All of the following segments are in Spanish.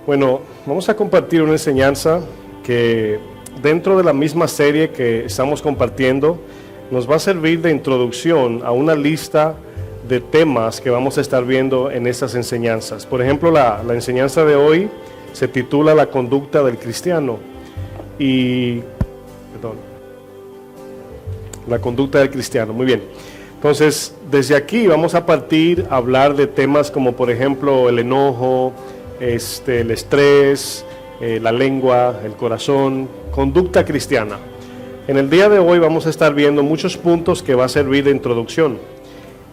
Bueno, vamos a compartir una enseñanza que dentro de la misma serie que estamos compartiendo nos va a servir de introducción a una lista de temas que vamos a estar viendo en estas enseñanzas. Por ejemplo, la enseñanza de hoy se titula La conducta del cristiano la conducta del cristiano. Muy bien. Entonces, desde aquí vamos a partir a hablar de temas como, por ejemplo, el enojo, el estrés, la lengua, el corazón, conducta cristiana. En el día de hoy vamos a estar viendo muchos puntos que va a servir de introducción.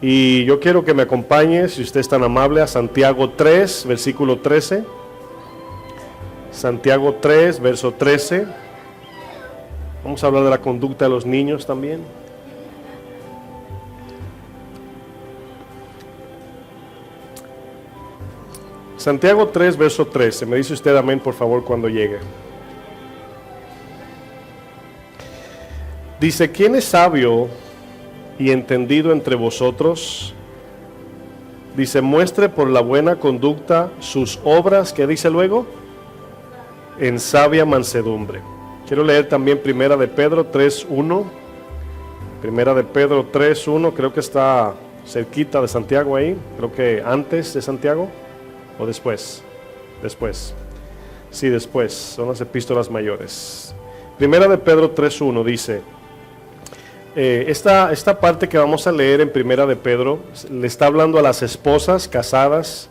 Y yo quiero que me acompañe, si usted es tan amable, a Santiago 3, versículo 13. Santiago 3, verso 13. Vamos a hablar de la conducta de los niños también. Santiago 3, verso 13. Me dice usted amén, por favor, cuando llegue. Dice, ¿quién es sabio y entendido entre vosotros? Dice, muestre por la buena conducta sus obras, ¿qué dice luego? En sabia mansedumbre. Quiero leer también Primera de Pedro 3:1. Primera de Pedro 3:1, creo que está cerquita de Santiago ahí. Creo que antes de Santiago o después. Después. Sí, después. Son las epístolas mayores. Primera de Pedro 3:1 dice, esta parte que vamos a leer en Primera de Pedro le está hablando a las esposas casadas,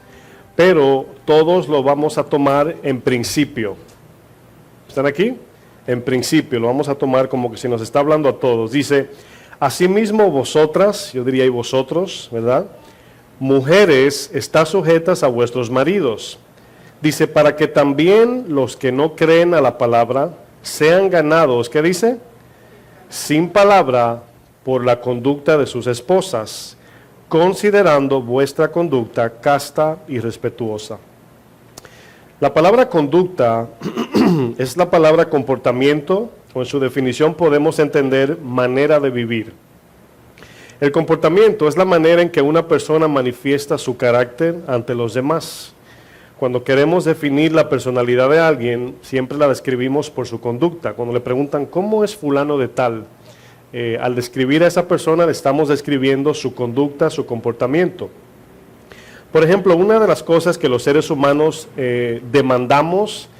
pero todos lo vamos a tomar en principio. ¿Están aquí? En principio, lo vamos a tomar como que si nos está hablando a todos. Dice, asimismo vosotras, yo diría y vosotros, ¿verdad? Mujeres, está sujetas a vuestros maridos. Dice, para que también los que no creen a la palabra sean ganados, ¿qué dice? Sin palabra por la conducta de sus esposas, considerando vuestra conducta casta y respetuosa. La palabra conducta es la palabra comportamiento, o en su definición podemos entender manera de vivir. El comportamiento es la manera en que una persona manifiesta su carácter ante los demás. Cuando queremos definir la personalidad de alguien, siempre la describimos por su conducta. Cuando le preguntan, ¿cómo es fulano de tal? Al describir a esa persona le estamos describiendo su conducta, su comportamiento. Por ejemplo, una de las cosas que los seres humanos demandamos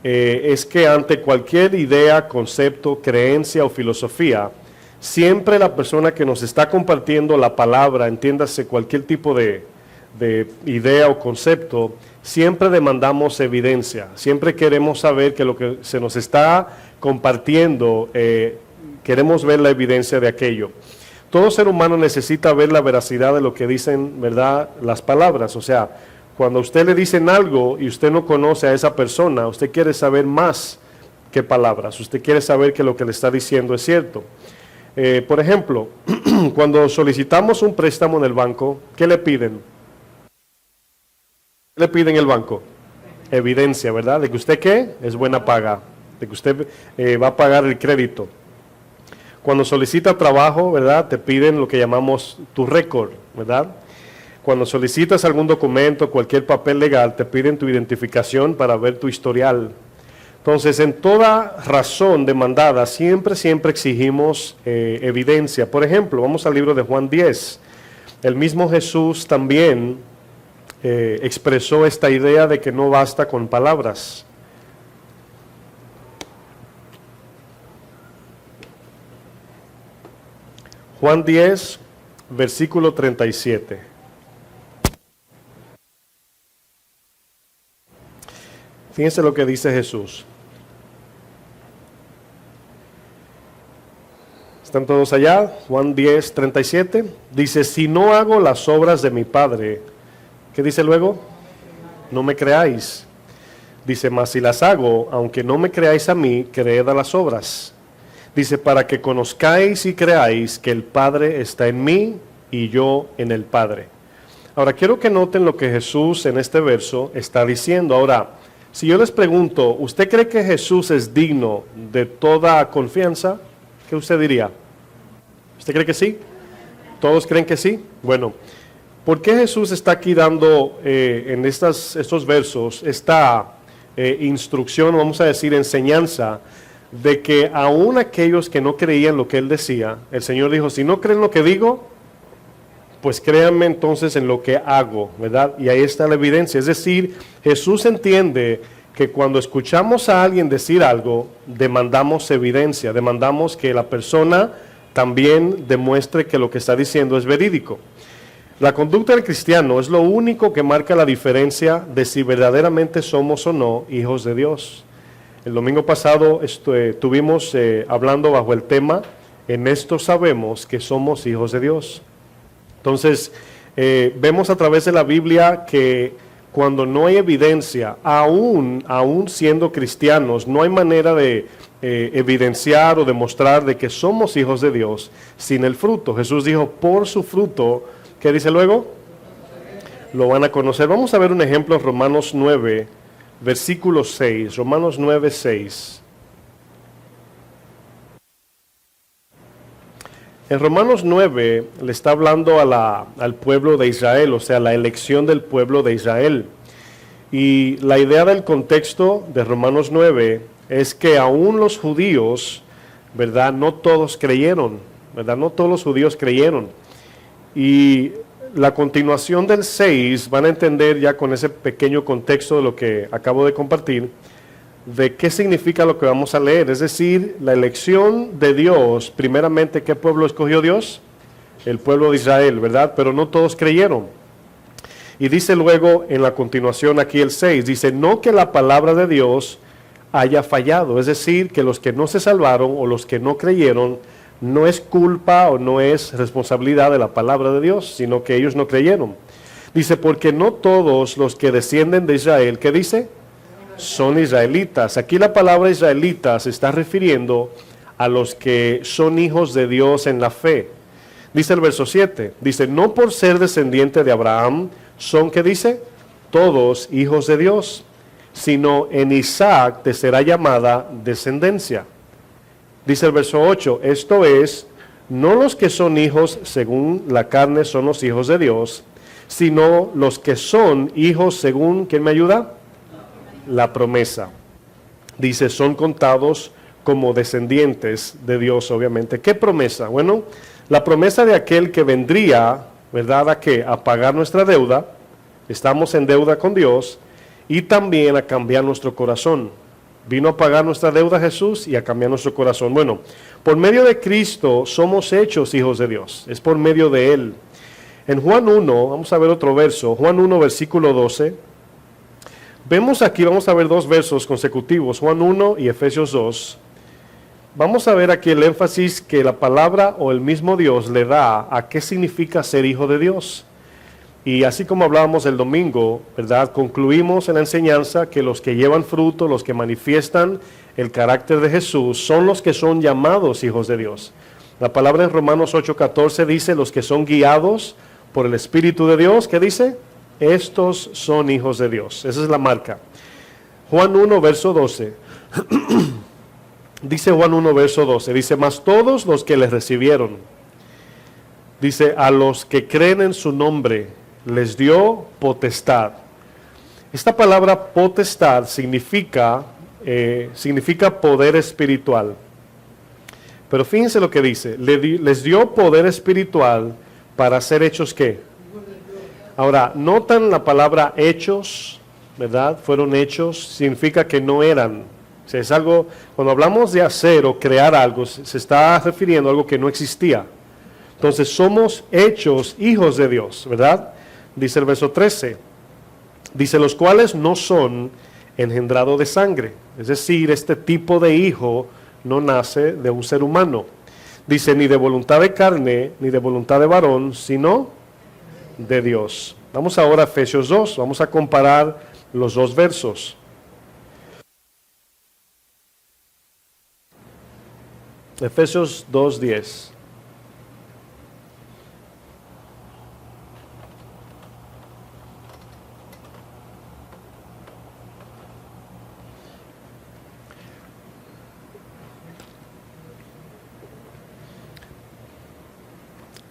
es que ante cualquier idea, concepto, creencia o filosofía, siempre la persona que nos está compartiendo la palabra, entiéndase cualquier tipo de idea o concepto, siempre demandamos evidencia, siempre queremos saber que lo que se nos está compartiendo, queremos ver la evidencia de aquello. Todo ser humano necesita ver la veracidad de lo que dicen, ¿verdad?, las palabras. O sea, cuando a usted le dicen algo y usted no conoce a esa persona, usted quiere saber más que palabras, usted quiere saber que lo que le está diciendo es cierto. Por ejemplo, cuando solicitamos un préstamo en el banco, ¿qué le piden? ¿Qué le piden el banco? Evidencia, ¿verdad? De que usted, ¿qué? Es buena paga, de que usted va a pagar el crédito. Cuando solicita trabajo, ¿verdad? Te piden lo que llamamos tu récord, ¿verdad? Cuando solicitas algún documento, cualquier papel legal, te piden tu identificación para ver tu historial. Entonces, en toda razón demandada, siempre exigimos evidencia. Por ejemplo, vamos al libro de Juan 10. El mismo Jesús también expresó esta idea de que no basta con palabras. Juan 10, versículo 37. Fíjense lo que dice Jesús. ¿Están todos allá? Juan 10, 37. Dice, si no hago las obras de mi Padre, ¿qué dice luego? No me creáis. Dice, mas si las hago, aunque no me creáis a mí, creed a las obras. Dice, para que conozcáis y creáis que el Padre está en mí y yo en el Padre. Ahora, quiero que noten lo que Jesús en este verso está diciendo. Ahora, si yo les pregunto, ¿usted cree que Jesús es digno de toda confianza? ¿Qué usted diría? ¿Usted cree que sí? ¿Todos creen que sí? Bueno, ¿por qué Jesús está aquí dando en estos versos esta instrucción, vamos a decir enseñanza, de que aún aquellos que no creían lo que él decía, el Señor dijo, si no creen lo que digo, pues créanme entonces en lo que hago, ¿verdad? Y ahí está la evidencia. Es decir, Jesús entiende que cuando escuchamos a alguien decir algo, demandamos evidencia, demandamos que la persona también demuestre que lo que está diciendo es verídico. La conducta del cristiano es lo único que marca la diferencia de si verdaderamente somos o no hijos de Dios. El domingo pasado estuvimos hablando bajo el tema, en esto sabemos que somos hijos de Dios. Entonces, vemos a través de la Biblia que cuando no hay evidencia, aún siendo cristianos, no hay manera de evidenciar o demostrar de que somos hijos de Dios sin el fruto. Jesús dijo, por su fruto, ¿qué dice luego? Lo van a conocer. Vamos a ver un ejemplo en Romanos 9, versículo 6. Romanos 9, 6. En Romanos 9 le está hablando al pueblo de Israel, o sea, la elección del pueblo de Israel. Y la idea del contexto de Romanos 9 es que aún los judíos, ¿verdad? No todos creyeron, ¿verdad? No todos los judíos creyeron. Y la continuación del 6 van a entender ya con ese pequeño contexto de lo que acabo de compartir, de qué significa lo que vamos a leer. Es decir, la elección de Dios, primeramente, ¿qué pueblo escogió Dios? El pueblo de Israel, ¿verdad? Pero no todos creyeron. Y dice luego en la continuación aquí el 6, dice, no que la palabra de Dios haya fallado. Es decir, que los que no se salvaron o los que no creyeron, no es culpa o no es responsabilidad de la palabra de Dios, sino que ellos no creyeron. Dice, porque no todos los que descienden de Israel, ¿qué dice? Son israelitas. Aquí la palabra israelitas se está refiriendo a los que son hijos de Dios en la fe. Dice el verso 7, dice, no por ser descendiente de Abraham son, ¿qué dice? Todos hijos de Dios, sino en Isaac te será llamada descendencia. Dice el verso 8, esto es, no los que son hijos según la carne son los hijos de Dios, sino los que son hijos según, ¿quién me ayuda? La promesa. Dice, son contados como descendientes de Dios, obviamente. ¿Qué promesa? Bueno, la promesa de aquel que vendría, ¿verdad? ¿A qué? A pagar nuestra deuda. Estamos en deuda con Dios y también a cambiar nuestro corazón. Vino a pagar nuestra deuda Jesús y a cambiar nuestro corazón. Bueno, por medio de Cristo somos hechos hijos de Dios. Es por medio de Él. En Juan 1, vamos a ver otro verso. Juan 1, versículo 12. Vemos aquí, vamos a ver dos versos consecutivos, Juan 1 y Efesios 2. Vamos a ver aquí el énfasis que la palabra o el mismo Dios le da a qué significa ser hijo de Dios. Y así como hablábamos el domingo, ¿verdad? Concluimos en la enseñanza que los que llevan fruto, los que manifiestan el carácter de Jesús, son los que son llamados hijos de Dios. La palabra en Romanos 8:14 dice, los que son guiados por el Espíritu de Dios, ¿qué dice? Estos son hijos de Dios. Esa es la marca. Juan 1, verso 12. Dice Juan 1, verso 12. Dice, mas todos los que les recibieron, dice, a los que creen en su nombre, les dio potestad. Esta palabra potestad significa poder espiritual. Pero fíjense lo que dice. Les dio poder espiritual para ser hechos, ¿qué? Ahora, notan la palabra hechos, ¿verdad? Fueron hechos, significa que no eran. O sea, es algo, cuando hablamos de hacer o crear algo, se está refiriendo a algo que no existía. Entonces, somos hechos hijos de Dios, ¿verdad? Dice el verso 13. Dice, los cuales no son engendrados de sangre. Es decir, este tipo de hijo no nace de un ser humano. Dice, ni de voluntad de carne, ni de voluntad de varón, sino de Dios. Vamos ahora a Efesios 2, vamos a comparar los dos versos. Efesios 2:10.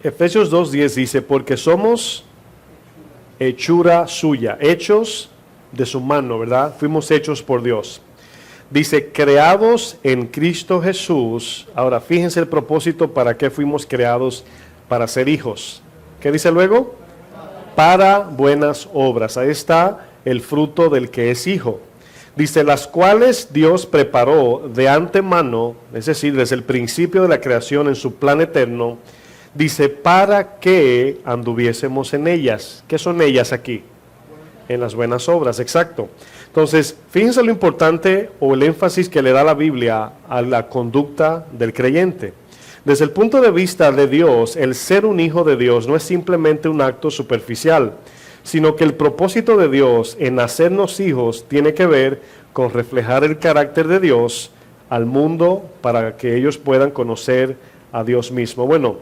Efesios 2:10 dice, porque somos hechura suya, hechos de su mano, ¿verdad? Fuimos hechos por Dios. Dice, creados en Cristo Jesús. Ahora, fíjense el propósito para qué fuimos creados, para ser hijos. ¿Qué dice luego? Para buenas obras. Ahí está el fruto del que es hijo. Dice, las cuales Dios preparó de antemano, es decir, desde el principio de la creación en su plan eterno, dice, para que anduviésemos en ellas. ¿Qué son ellas aquí? En las buenas obras, exacto. Entonces, fíjense lo importante o el énfasis que le da la Biblia a la conducta del creyente. Desde el punto de vista de Dios, el ser un hijo de Dios no es simplemente un acto superficial, sino que el propósito de Dios en hacernos hijos tiene que ver con reflejar el carácter de Dios al mundo para que ellos puedan conocer a Dios mismo. Bueno,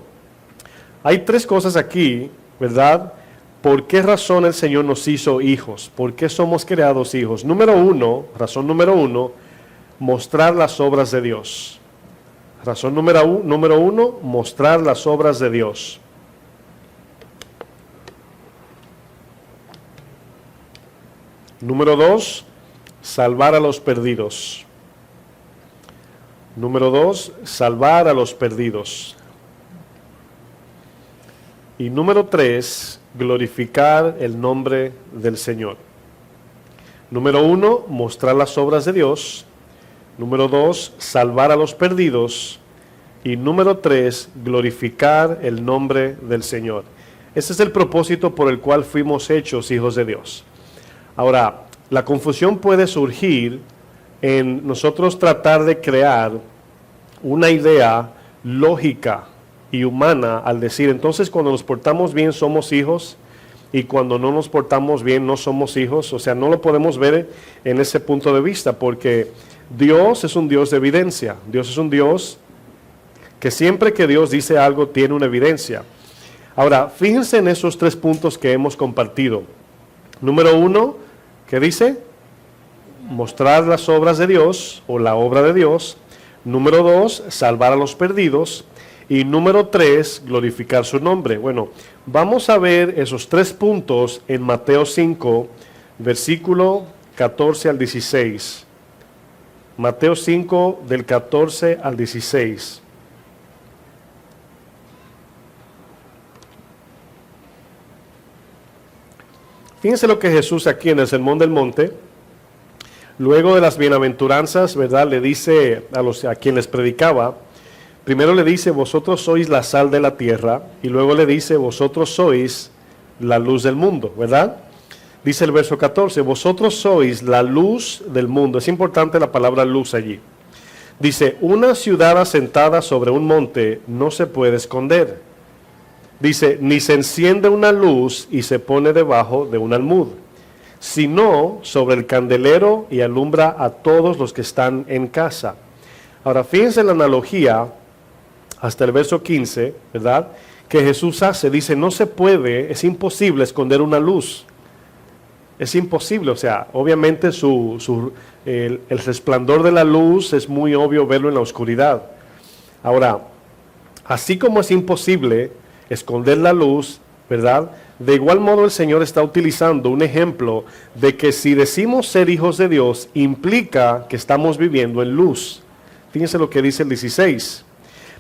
hay tres cosas aquí, ¿verdad? ¿Por qué razón el Señor nos hizo hijos? ¿Por qué somos creados hijos? Razón número uno, mostrar las obras de Dios. Razón número uno, mostrar las obras de Dios. Número dos, salvar a los perdidos. Número dos, salvar a los perdidos. Y número tres, glorificar el nombre del Señor. Número uno, mostrar las obras de Dios. Número dos, salvar a los perdidos. Y número tres, glorificar el nombre del Señor. Ese es el propósito por el cual fuimos hechos hijos de Dios. Ahora, la confusión puede surgir en nosotros tratar de crear una idea lógica y humana al decir, entonces cuando nos portamos bien somos hijos y cuando no nos portamos bien no somos hijos. O sea, no lo podemos ver en ese punto de vista porque Dios es un Dios de evidencia. Dios es un Dios que siempre que Dios dice algo tiene una evidencia. Ahora, fíjense en esos tres puntos que hemos compartido. Número uno, ¿qué dice? Mostrar las obras de Dios o la obra de Dios. Número dos, salvar a los perdidos. Y número tres, glorificar su nombre. Bueno, vamos a ver esos tres puntos en Mateo 5, versículo 14 al 16. Mateo 5, del 14 al 16. Fíjense lo que Jesús aquí en el Sermón del Monte, luego de las bienaventuranzas, ¿verdad? Le dice a quienes predicaba, primero le dice, vosotros sois la sal de la tierra, y luego le dice, vosotros sois la luz del mundo, ¿verdad? Dice el verso 14, vosotros sois la luz del mundo. Es importante la palabra luz allí. Dice, una ciudad asentada sobre un monte no se puede esconder. Dice, ni se enciende una luz y se pone debajo de un almud, sino sobre el candelero y alumbra a todos los que están en casa. Ahora, fíjense la analogía hasta el verso 15, ¿verdad? Que Jesús hace, dice, no se puede, es imposible esconder una luz. Es imposible, o sea, obviamente el resplandor de la luz es muy obvio verlo en la oscuridad. Ahora, así como es imposible esconder la luz, ¿verdad? De igual modo el Señor está utilizando un ejemplo de que si decimos ser hijos de Dios, implica que estamos viviendo en luz. Fíjense lo que dice el 16.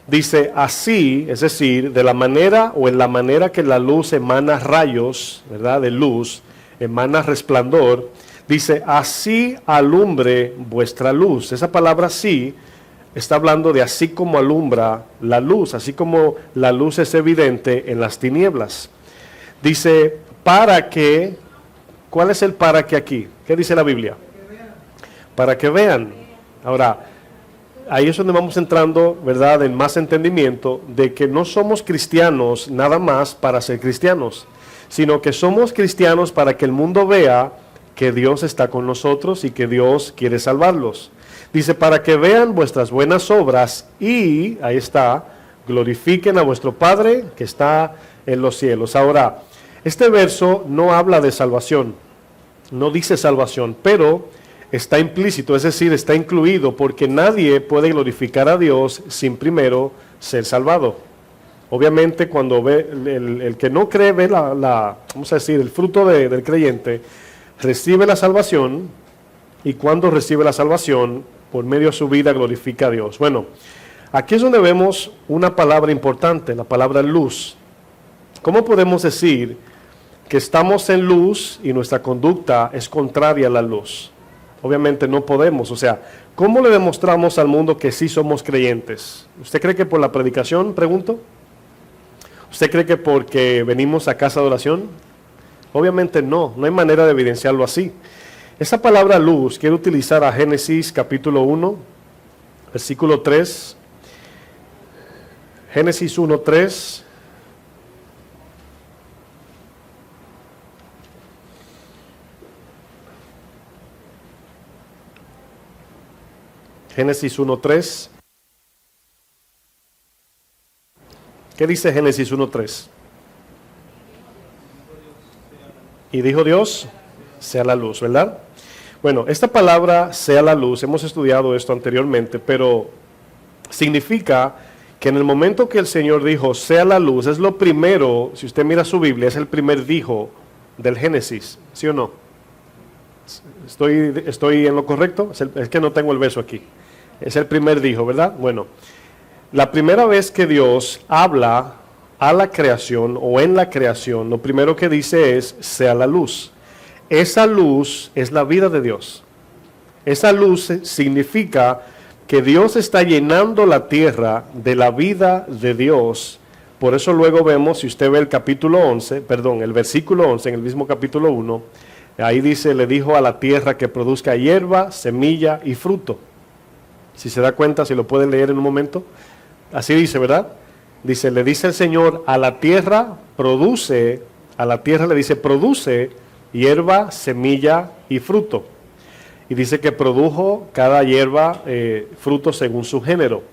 Dice, así, es decir, de la manera o en la manera que la luz emana rayos, ¿verdad? De luz, emana resplandor, dice, así alumbre vuestra luz. Esa palabra así está hablando de así como alumbra la luz, así como la luz es evidente en las tinieblas. Dice, para que, ¿cuál es el para que aquí? ¿Qué dice la Biblia? Para que vean. Ahora, ahí es donde vamos entrando, ¿verdad?, en más entendimiento de que no somos cristianos nada más para ser cristianos, sino que somos cristianos para que el mundo vea que Dios está con nosotros y que Dios quiere salvarlos. Dice, para que vean vuestras buenas obras y, ahí está, glorifiquen a vuestro Padre que está en los cielos. Ahora, este verso no habla de salvación, no dice salvación, pero está implícito, es decir, está incluido, porque nadie puede glorificar a Dios sin primero ser salvado. Obviamente, cuando ve el que no cree, ve vamos a decir, el fruto del creyente, recibe la salvación, y cuando recibe la salvación, por medio de su vida glorifica a Dios. Bueno, aquí es donde vemos una palabra importante, la palabra luz. ¿Cómo podemos decir que estamos en luz y nuestra conducta es contraria a la luz? Obviamente no podemos. O sea, ¿cómo le demostramos al mundo que sí somos creyentes? ¿Usted cree que por la predicación, pregunto? ¿Usted cree que porque venimos a casa de oración? Obviamente no hay manera de evidenciarlo así. Esa palabra luz quiero utilizar a Génesis capítulo 1, versículo 3. Génesis 1, 3. Génesis 1:3. ¿Qué dice Génesis 1:3? Y dijo Dios, sea la luz, ¿verdad? Bueno, esta palabra, sea la luz, hemos estudiado esto anteriormente, pero significa que en el momento que el Señor dijo, sea la luz, es lo primero, si usted mira su Biblia, es el primer dijo del Génesis, ¿sí o no? ¿Estoy en lo correcto? Es que no tengo el verso aquí. Es el primer dijo, ¿verdad? Bueno, la primera vez que Dios habla a la creación o en la creación, lo primero que dice es, sea la luz. Esa luz es la vida de Dios. Esa luz significa que Dios está llenando la tierra de la vida de Dios. Por eso luego vemos, si usted ve el el versículo 11 en el mismo capítulo 1, ahí dice, le dijo a la tierra que produzca hierba, semilla y fruto. Si se da cuenta, si lo pueden leer en un momento, así dice, ¿verdad? Dice, le dice el Señor a la tierra le dice, produce hierba, semilla y fruto. Y dice que produjo cada hierba fruto según su género.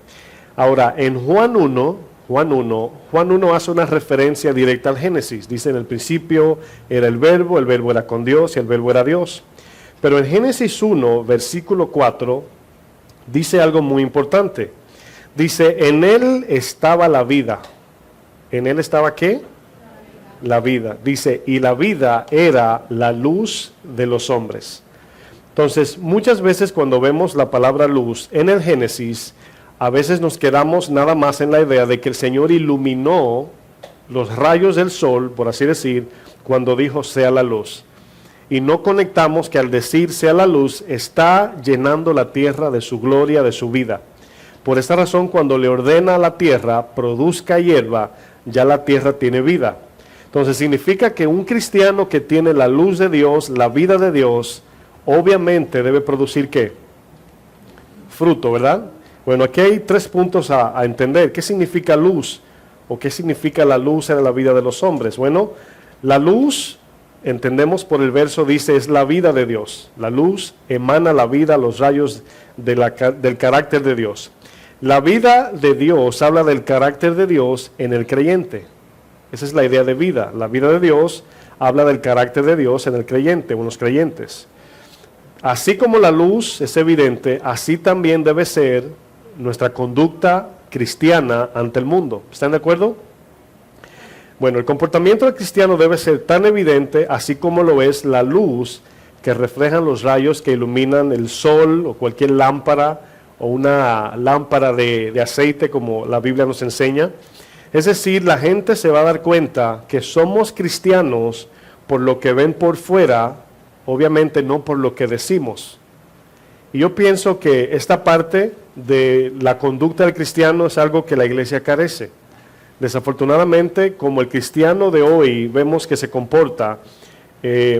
Ahora, en Juan 1 hace una referencia directa al Génesis. Dice, en el principio era el verbo era con Dios y el verbo era Dios. Pero en Génesis 1, versículo 4, dice algo muy importante. Dice, en él estaba la vida. ¿En él estaba qué? La vida. Dice, y la vida era la luz de los hombres. Entonces, muchas veces cuando vemos la palabra luz en el Génesis, a veces nos quedamos nada más en la idea de que el Señor iluminó los rayos del sol, por así decir, cuando dijo, sea la luz. Y no conectamos que al decir sea la luz, está llenando la tierra de su gloria, de su vida. Por esta razón, cuando le ordena a la tierra, produzca hierba, ya la tierra tiene vida. Entonces significa que un cristiano que tiene la luz de Dios, la vida de Dios, obviamente debe producir ¿qué? Fruto, ¿verdad? Bueno, aquí hay 3 puntos a entender. ¿Qué significa luz? ¿O qué significa la luz en la vida de los hombres? Bueno, la luz, entendemos por el verso, dice, es la vida de Dios. La luz emana la vida, los rayos del carácter de Dios. La vida de Dios habla del carácter de Dios en el creyente. Esa es la idea de vida. La vida de Dios habla del carácter de Dios en el creyente o en los creyentes. Así como la luz es evidente, así también debe ser nuestra conducta cristiana ante el mundo. ¿Están de acuerdo? Bueno, el comportamiento del cristiano debe ser tan evidente, así como lo es la luz que reflejan los rayos que iluminan el sol o cualquier lámpara o una lámpara de aceite, como la Biblia nos enseña. Es decir, la gente se va a dar cuenta que somos cristianos por lo que ven por fuera, obviamente no por lo que decimos. Y yo pienso que esta parte de la conducta del cristiano es algo que la iglesia carece. Desafortunadamente, como el cristiano de hoy vemos que se comporta,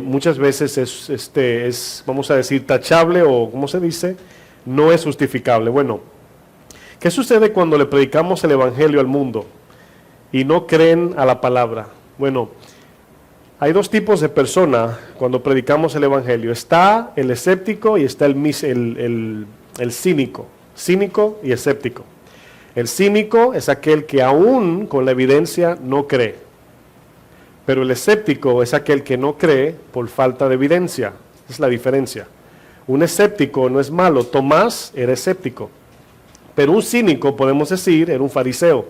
muchas veces es, vamos a decir, tachable o, ¿cómo se dice? No es justificable. Bueno, ¿qué sucede cuando le predicamos el evangelio al mundo y no creen a la palabra? Bueno, hay 2 tipos de personas cuando predicamos el evangelio. Está el escéptico y está el cínico. Cínico y escéptico. El cínico es aquel que aún con la evidencia no cree. Pero el escéptico es aquel que no cree por falta de evidencia. Esa es la diferencia. Un escéptico no es malo. Tomás era escéptico. Pero un cínico, podemos decir, era un fariseo,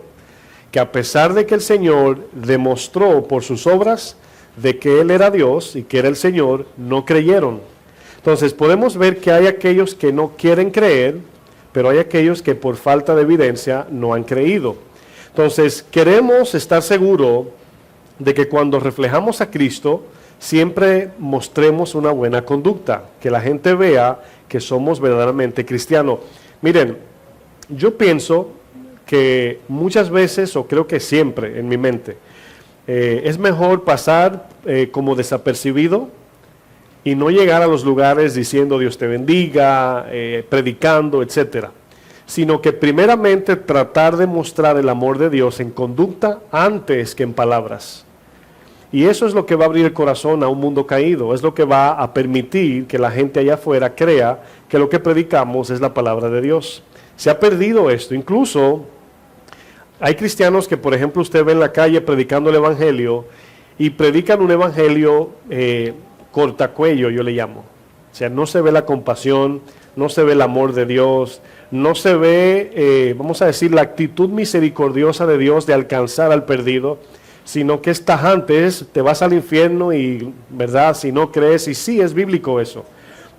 que a pesar de que el Señor demostró por sus obras de que Él era Dios y que era el Señor, no creyeron. Entonces podemos ver que hay aquellos que no quieren creer, pero hay aquellos que por falta de evidencia no han creído. Entonces queremos estar seguros de que cuando reflejamos a Cristo, siempre mostremos una buena conducta, que la gente vea que somos verdaderamente cristianos. Miren, yo pienso que muchas veces, o creo que siempre en mi mente, es mejor pasar como desapercibido y no llegar a los lugares diciendo Dios te bendiga, predicando, etcétera, sino que primeramente tratar de mostrar el amor de Dios en conducta antes que en palabras. Y eso es lo que va a abrir el corazón a un mundo caído, es lo que va a permitir que la gente allá afuera crea que lo que predicamos es la palabra de Dios. Se ha perdido esto, incluso hay cristianos que, por ejemplo, usted ve en la calle predicando el evangelio y predican un evangelio cortacuello, yo le llamo. O sea, no se ve la compasión, no se ve el amor de Dios, no se ve, vamos a decir, la actitud misericordiosa de Dios de alcanzar al perdido, sino que es tajante, te vas al infierno y, ¿verdad?, si no crees, y sí, es bíblico eso.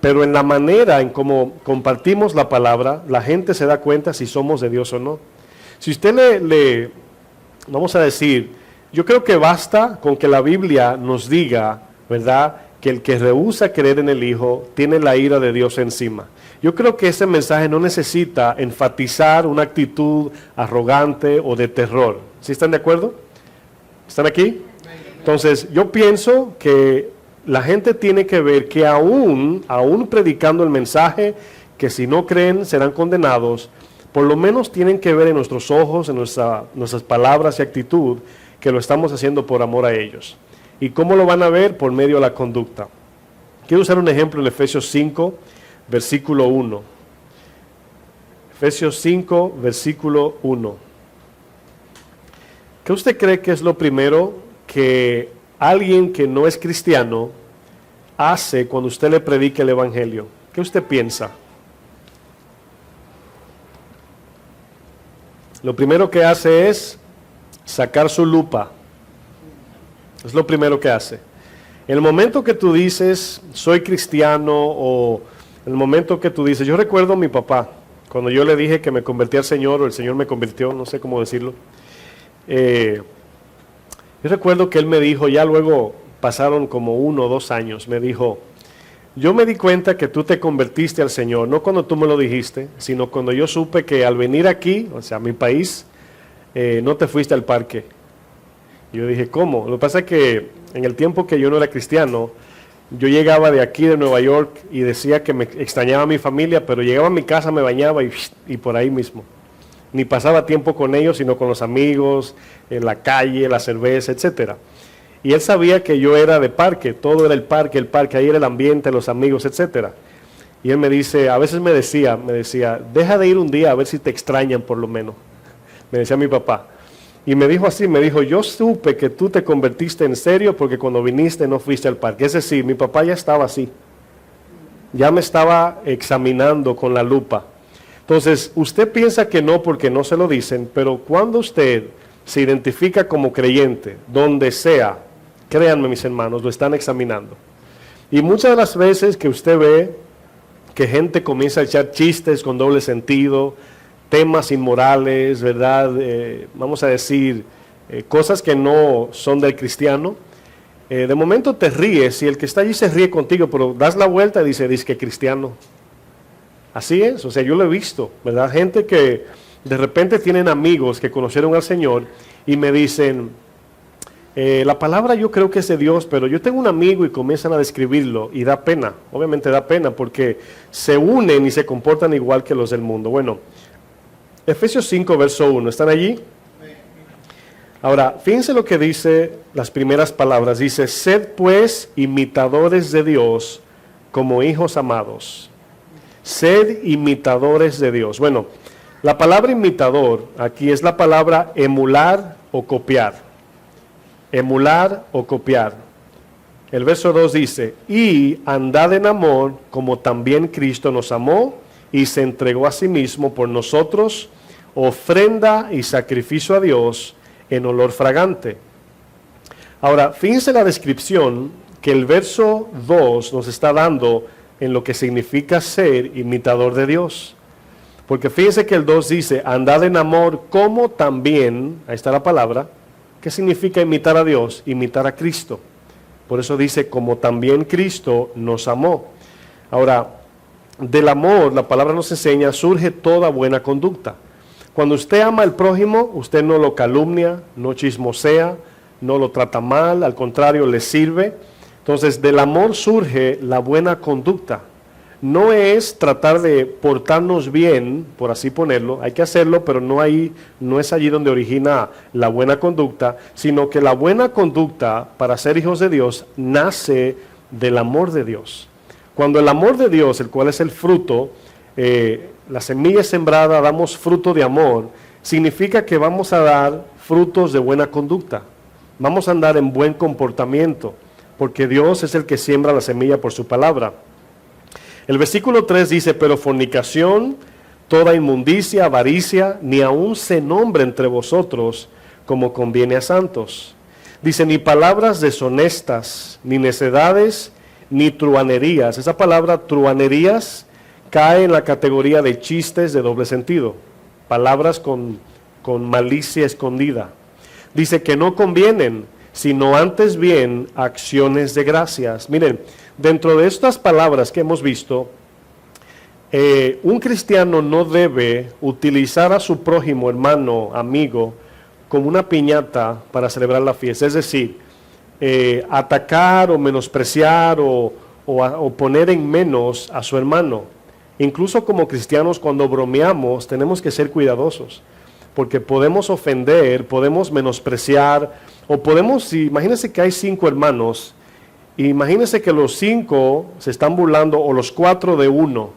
Pero en la manera en cómo compartimos la palabra, la gente se da cuenta si somos de Dios o no. Si usted vamos a decir, yo creo que basta con que la Biblia nos diga, ¿verdad?, que el que rehúsa creer en el Hijo tiene la ira de Dios encima. Yo creo que ese mensaje no necesita enfatizar una actitud arrogante o de terror. ¿Sí están de acuerdo? ¿Están aquí? Entonces, yo pienso que la gente tiene que ver que aún predicando el mensaje, que si no creen serán condenados, por lo menos tienen que ver en nuestros ojos, en nuestras palabras y actitud, que lo estamos haciendo por amor a ellos. ¿Y cómo lo van a ver? Por medio de la conducta. Quiero usar un ejemplo en Efesios 5, versículo 1. Efesios 5, versículo 1. ¿Qué usted cree que es lo primero que alguien que no es cristiano hace cuando usted le predica el evangelio? ¿Qué usted piensa? Lo primero que hace es sacar su lupa. Es lo primero que hace. En el momento que tú dices, soy cristiano, o en el momento que tú dices, yo recuerdo a mi papá, cuando yo le dije que me convertí al Señor, o el Señor me convirtió, no sé cómo decirlo. Yo recuerdo que él me dijo, ya luego pasaron como 1 o 2 años, me dijo, yo me di cuenta que tú te convertiste al Señor, no cuando tú me lo dijiste, sino cuando yo supe que al venir aquí, o sea, a mi país, no te fuiste al parque. Yo dije, ¿cómo? Lo que pasa es que en el tiempo que yo no era cristiano, yo llegaba de aquí, de Nueva York, y decía que me extrañaba a mi familia, pero llegaba a mi casa, me bañaba y por ahí mismo. Ni pasaba tiempo con ellos, sino con los amigos, en la calle, la cerveza, etcétera. Y él sabía que yo era de parque, todo era el parque, ahí era el ambiente, los amigos, etcétera. Y él me dice, a veces me decía, deja de ir un día a ver si te extrañan por lo menos. Me decía mi papá. Y me dijo así, yo supe que tú te convertiste en serio porque cuando viniste no fuiste al parque. Es decir, mi papá ya estaba así. Ya me estaba examinando con la lupa. Entonces, usted piensa que no porque no se lo dicen, pero cuando usted se identifica como creyente, donde sea, créanme mis hermanos, lo están examinando. Y muchas de las veces que usted ve que gente comienza a echar chistes con doble sentido, temas inmorales, ¿verdad? Vamos a decir, cosas que no son del cristiano, de momento te ríes y el que está allí se ríe contigo, pero das la vuelta y dice que cristiano. Así es, o sea, yo lo he visto, ¿verdad? Gente que de repente tienen amigos que conocieron al Señor y me dicen, la palabra yo creo que es de Dios, pero yo tengo un amigo y comienzan a describirlo y da pena, obviamente da pena porque se unen y se comportan igual que los del mundo. Bueno, Efesios 5, verso 1, ¿están allí? Ahora, fíjense lo que dice las primeras palabras. Dice, sed pues imitadores de Dios como hijos amados. Sed imitadores de Dios. Bueno, la palabra imitador aquí es la palabra emular o copiar. Emular o copiar. El verso 2 dice, y andad en amor como también Cristo nos amó y se entregó a sí mismo por nosotros, ofrenda y sacrificio a Dios en olor fragante. Ahora, fíjense la descripción que el verso 2 nos está dando en lo que significa ser imitador de Dios. Porque fíjense que el 2 dice, andad en amor como también, ahí está la palabra, ¿qué significa imitar a Dios? Imitar a Cristo. Por eso dice, como también Cristo nos amó. Ahora, del amor, la palabra nos enseña, surge toda buena conducta. Cuando usted ama al prójimo, usted no lo calumnia, no chismosea, no lo trata mal, al contrario, le sirve. Entonces, del amor surge la buena conducta. No es tratar de portarnos bien, por así ponerlo, hay que hacerlo, pero no es allí donde origina la buena conducta, sino que la buena conducta para ser hijos de Dios nace del amor de Dios. Cuando el amor de Dios, el cual es el fruto, la semilla sembrada, damos fruto de amor, significa que vamos a dar frutos de buena conducta, vamos a andar en buen comportamiento, porque Dios es el que siembra la semilla por su palabra. El versículo 3 dice, pero fornicación, toda inmundicia, avaricia, ni aun se nombre entre vosotros como conviene a santos. Dice, ni palabras deshonestas, ni necedades, ni truanerías. Esa palabra truanerías cae en la categoría de chistes de doble sentido. Palabras con malicia escondida. Dice que no convienen, sino antes bien acciones de gracias. Miren, dentro de estas palabras que hemos visto, un cristiano no debe utilizar a su prójimo, hermano, amigo, como una piñata para celebrar la fiesta. Es decir, atacar o menospreciar o poner en menos a su hermano. Incluso como cristianos, cuando bromeamos, tenemos que ser cuidadosos, porque podemos ofender, podemos menospreciar, o podemos, imagínense que hay 5 hermanos, imagínense que los 5 se están burlando, o los 4 de uno,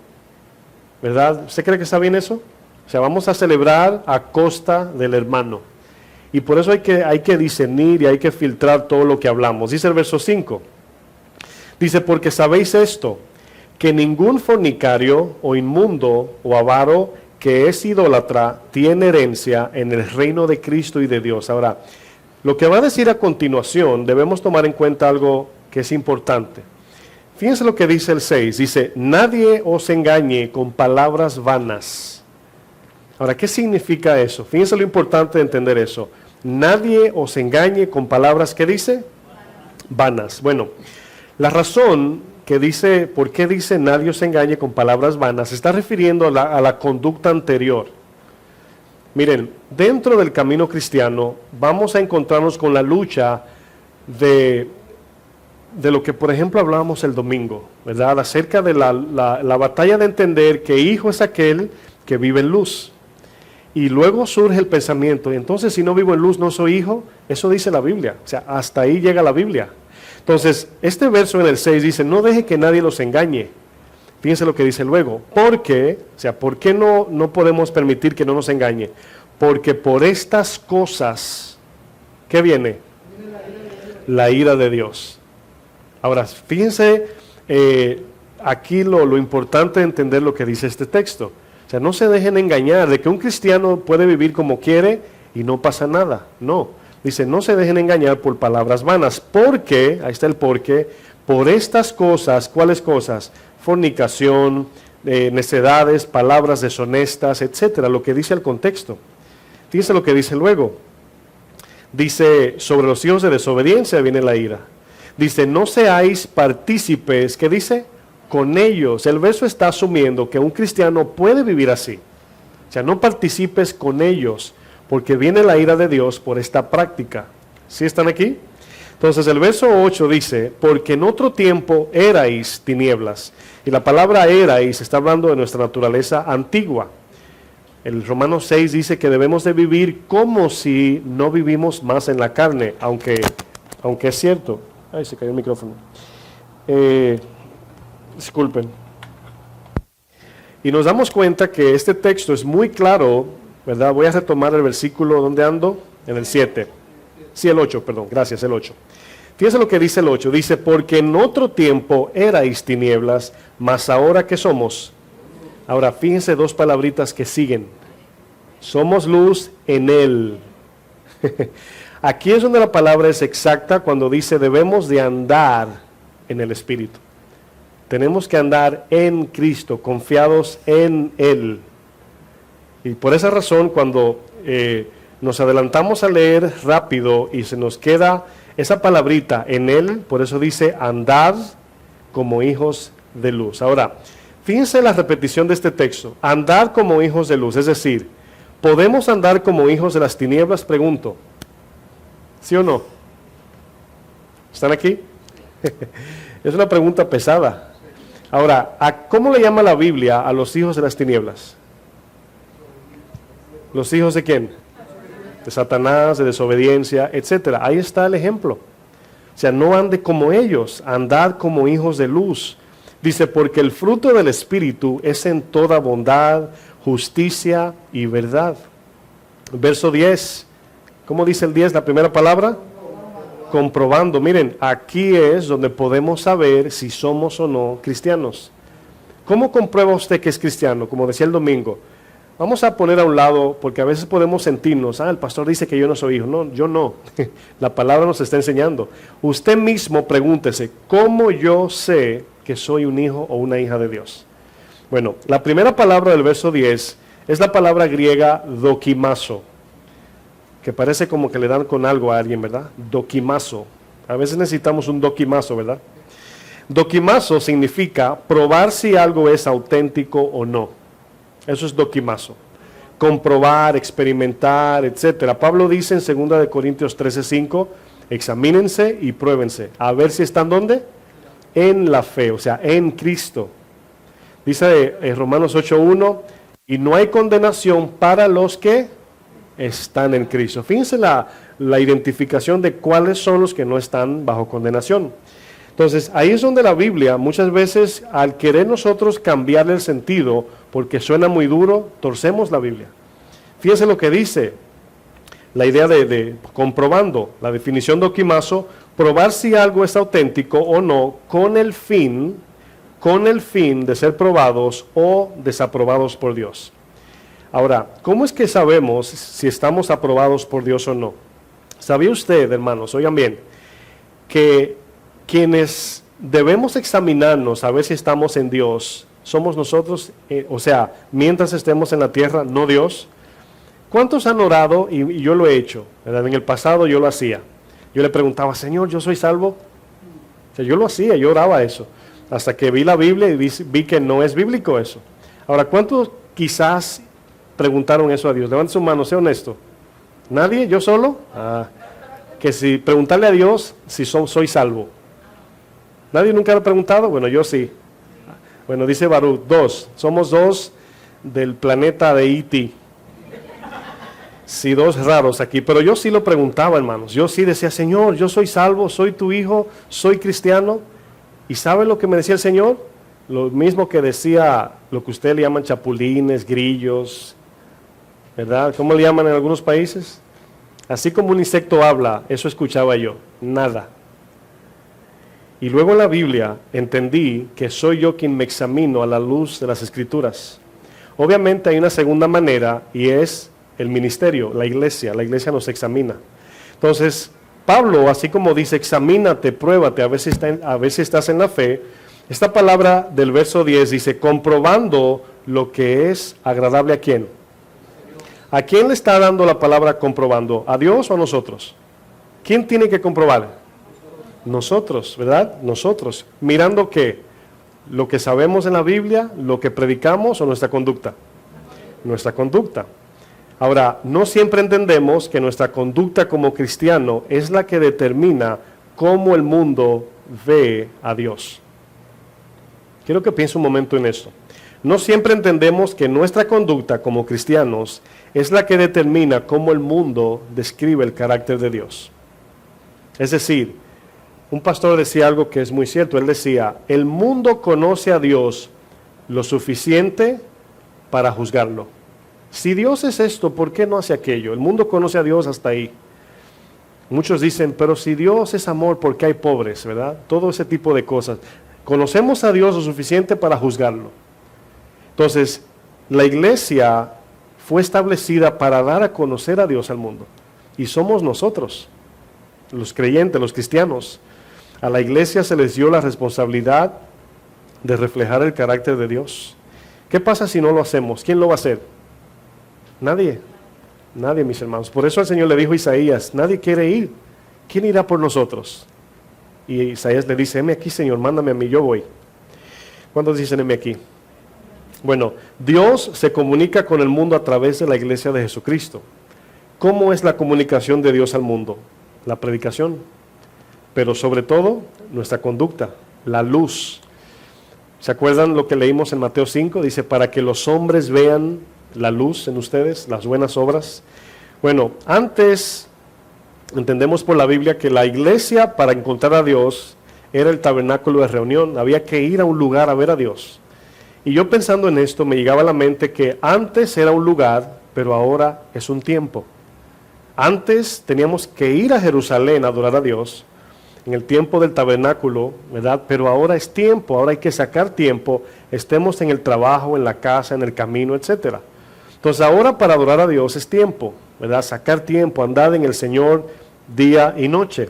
¿verdad? ¿Usted cree que está bien eso? O sea, vamos a celebrar a costa del hermano. Y por eso hay que discernir y hay que filtrar todo lo que hablamos. Dice el verso 5. Dice, porque sabéis esto, que ningún fornicario o inmundo o avaro que es idólatra tiene herencia en el reino de Cristo y de Dios. Ahora, lo que va a decir a continuación, debemos tomar en cuenta algo que es importante. Fíjense lo que dice el 6. Dice, nadie os engañe con palabras vanas. Ahora, ¿qué significa eso? Fíjense lo importante de entender eso. Nadie os engañe con palabras, ¿qué dice? Vanas. Bueno, la razón que dice, ¿por qué dice nadie os engañe con palabras vanas? Se está refiriendo a la conducta anterior. Miren, dentro del camino cristiano vamos a encontrarnos con la lucha de lo que, por ejemplo, hablábamos el domingo, ¿verdad? Acerca de la batalla de entender que hijo es aquel que vive en luz. Y luego surge el pensamiento, entonces si no vivo en luz no soy hijo. Eso dice la Biblia, o sea, hasta ahí llega la Biblia. Entonces, este verso en el 6 dice, no deje que nadie los engañe. Fíjense lo que dice luego, porque, o sea, ¿por qué no podemos permitir que no nos engañe? Porque por estas cosas, ¿qué viene? La ira de Dios. Ahora, fíjense aquí lo importante de entender lo que dice este texto. O sea, no se dejen engañar de que un cristiano puede vivir como quiere y no pasa nada. No, dice, no se dejen engañar por palabras vanas, porque, ahí está el porque, por estas cosas, ¿cuáles cosas? Fornicación, necedades, palabras deshonestas, etcétera, lo que dice el contexto. Fíjense lo que dice luego. Dice, sobre los hijos de desobediencia viene la ira. Dice, no seáis partícipes, ¿qué dice? Con ellos. El verso está asumiendo que un cristiano puede vivir así. O sea, no participes con ellos, porque viene la ira de Dios por esta práctica. ¿Sí están aquí? Entonces el verso 8 dice, porque en otro tiempo erais tinieblas. Y la palabra erais está hablando de nuestra naturaleza antigua. El Romanos 6 dice que debemos de vivir como si no vivimos más en la carne, aunque es cierto. Ay, se cayó el micrófono. Disculpen. Y nos damos cuenta que este texto es muy claro, ¿verdad? Voy a retomar el versículo, ¿dónde ando? En el 7. Sí, el 8, perdón, gracias, el 8. Fíjense lo que dice el 8. Dice, porque en otro tiempo erais tinieblas, mas ahora ¿qué somos? Ahora, fíjense 2 palabritas que siguen. Somos luz en Él. Aquí es donde la palabra es exacta cuando dice debemos de andar en el Espíritu. Tenemos que andar en Cristo, confiados en Él. Y por esa razón, cuando nos adelantamos a leer rápido y se nos queda esa palabrita en Él, por eso dice andad como hijos de luz. Ahora, fíjense la repetición de este texto, andad como hijos de luz, es decir, ¿podemos andar como hijos de las tinieblas? Pregunto. ¿Sí o no? ¿Están aquí? Es una pregunta pesada. Ahora, ¿cómo le llama la Biblia a los hijos de las tinieblas? ¿Los hijos de quién? De Satanás, de desobediencia, etcétera. Ahí está el ejemplo. O sea, no ande como ellos, andad como hijos de luz. Dice, porque el fruto del Espíritu es en toda bondad, justicia y verdad. Verso 10. ¿Cómo dice el 10, la primera palabra? Comprobando. Miren, aquí es donde podemos saber si somos o no cristianos. ¿Cómo comprueba usted que es cristiano? Como decía el domingo. Vamos a poner a un lado, porque a veces podemos sentirnos, el pastor dice que yo no soy hijo. No, yo no. La palabra nos está enseñando. Usted mismo pregúntese, ¿cómo yo sé que soy un hijo o una hija de Dios? Bueno, la primera palabra del verso 10 es la palabra griega dokimazo, que parece como que le dan con algo a alguien, ¿verdad? Dokimazo. A veces necesitamos un dokimazo, ¿verdad? Dokimazo significa probar si algo es auténtico o no. Eso es dokimazo. Comprobar, experimentar, etc. Pablo dice en 2 Corintios 13:5, examínense y pruébense, a ver si están ¿dónde? En la fe, o sea, en Cristo. Dice en Romanos 8:1, y no hay condenación para los que están en Cristo. Fíjense la identificación de cuáles son los que no están bajo condenación. Entonces, ahí es donde la Biblia, muchas veces, al querer nosotros cambiarle el sentido, porque suena muy duro, torcemos la Biblia. Fíjense lo que dice, la idea de comprobando, la definición de dokimazo, probar si algo es auténtico o no, con el fin de ser probados o desaprobados por Dios. Ahora, ¿cómo es que sabemos si estamos aprobados por Dios o no? ¿Sabía usted, hermanos, oigan bien, que quienes debemos examinarnos a ver si estamos en Dios, somos nosotros, o sea, mientras estemos en la tierra, no Dios? ¿Cuántos han orado? Y yo lo he hecho, ¿verdad? En el pasado yo lo hacía. Yo le preguntaba, Señor, ¿yo soy salvo? O sea, yo lo hacía, yo oraba eso. Hasta que vi la Biblia y vi que no es bíblico eso. Ahora, ¿cuántos quizás preguntaron eso a Dios? Levante su mano, sea honesto. ¿Nadie? ¿Yo solo? Que si preguntarle a Dios si soy salvo. ¿Nadie nunca lo ha preguntado? Bueno, yo sí. Bueno, dice Baruch, somos dos del planeta de E.T. Sí, dos raros aquí, pero yo sí lo preguntaba, hermanos. Yo sí decía, Señor, yo soy salvo, soy tu hijo, soy cristiano. ¿Y sabe lo que me decía el Señor? Lo mismo que decía lo que usted le llaman chapulines, grillos, ¿verdad? ¿Cómo le llaman en algunos países? Así como un insecto habla, eso escuchaba yo, nada. Y luego en la Biblia entendí que soy yo quien me examino a la luz de las Escrituras. Obviamente hay una segunda manera y es el ministerio, la iglesia nos examina. Entonces, Pablo, así como dice, examínate, pruébate, a ver si estás en la fe, esta palabra del verso 10 dice, comprobando lo que es agradable a quién. ¿A quién le está dando la palabra comprobando? ¿A Dios o a nosotros? ¿Quién tiene que comprobar? Nosotros, ¿verdad? Nosotros. ¿Mirando qué? ¿Lo que sabemos en la Biblia, lo que predicamos o nuestra conducta? Nuestra conducta. Ahora, no siempre entendemos que nuestra conducta como cristiano es la que determina cómo el mundo ve a Dios. Quiero que piense un momento en esto. No siempre entendemos que nuestra conducta como cristianos es la que determina cómo el mundo describe el carácter de Dios. Es decir, un pastor decía algo que es muy cierto. Él decía, el mundo conoce a Dios lo suficiente para juzgarlo. Si Dios es esto, ¿por qué no hace aquello? El mundo conoce a Dios hasta ahí. Muchos dicen, pero si Dios es amor, ¿por qué hay pobres? ¿Verdad? Todo ese tipo de cosas. Conocemos a Dios lo suficiente para juzgarlo. Entonces, la iglesia fue establecida para dar a conocer a Dios al mundo. y somos nosotros, los creyentes, los cristianos. A la iglesia se les dio la responsabilidad de reflejar el carácter de Dios. ¿Qué pasa si no lo hacemos? ¿Quién lo va a hacer? Nadie. Nadie, mis hermanos. Por eso el Señor le dijo a Isaías, nadie quiere ir. ¿Quién irá por nosotros? Y Isaías le dice, heme aquí, Señor, mándame a mí, yo voy. ¿Cuántos dicen heme aquí? Bueno, Dios se comunica con el mundo a través de la iglesia de Jesucristo. ¿Cómo es la comunicación de Dios al mundo? La predicación, pero sobre todo nuestra conducta, la luz. ¿Se acuerdan lo que leímos en Mateo 5? Dice, para que los hombres vean la luz en ustedes, las buenas obras. Bueno, antes entendemos por la Biblia que la iglesia para encontrar a Dios era el tabernáculo de reunión, había que ir a un lugar a ver a Dios. Y yo pensando en esto me llegaba a la mente que antes era un lugar, pero ahora es un tiempo. Antes teníamos que ir a Jerusalén a adorar a Dios, en el tiempo del tabernáculo, ¿verdad? Pero ahora es tiempo, ahora hay que sacar tiempo, estemos en el trabajo, en la casa, en el camino, etcétera. Entonces ahora para adorar a Dios es tiempo, ¿verdad? Sacar tiempo, andar en el Señor día y noche.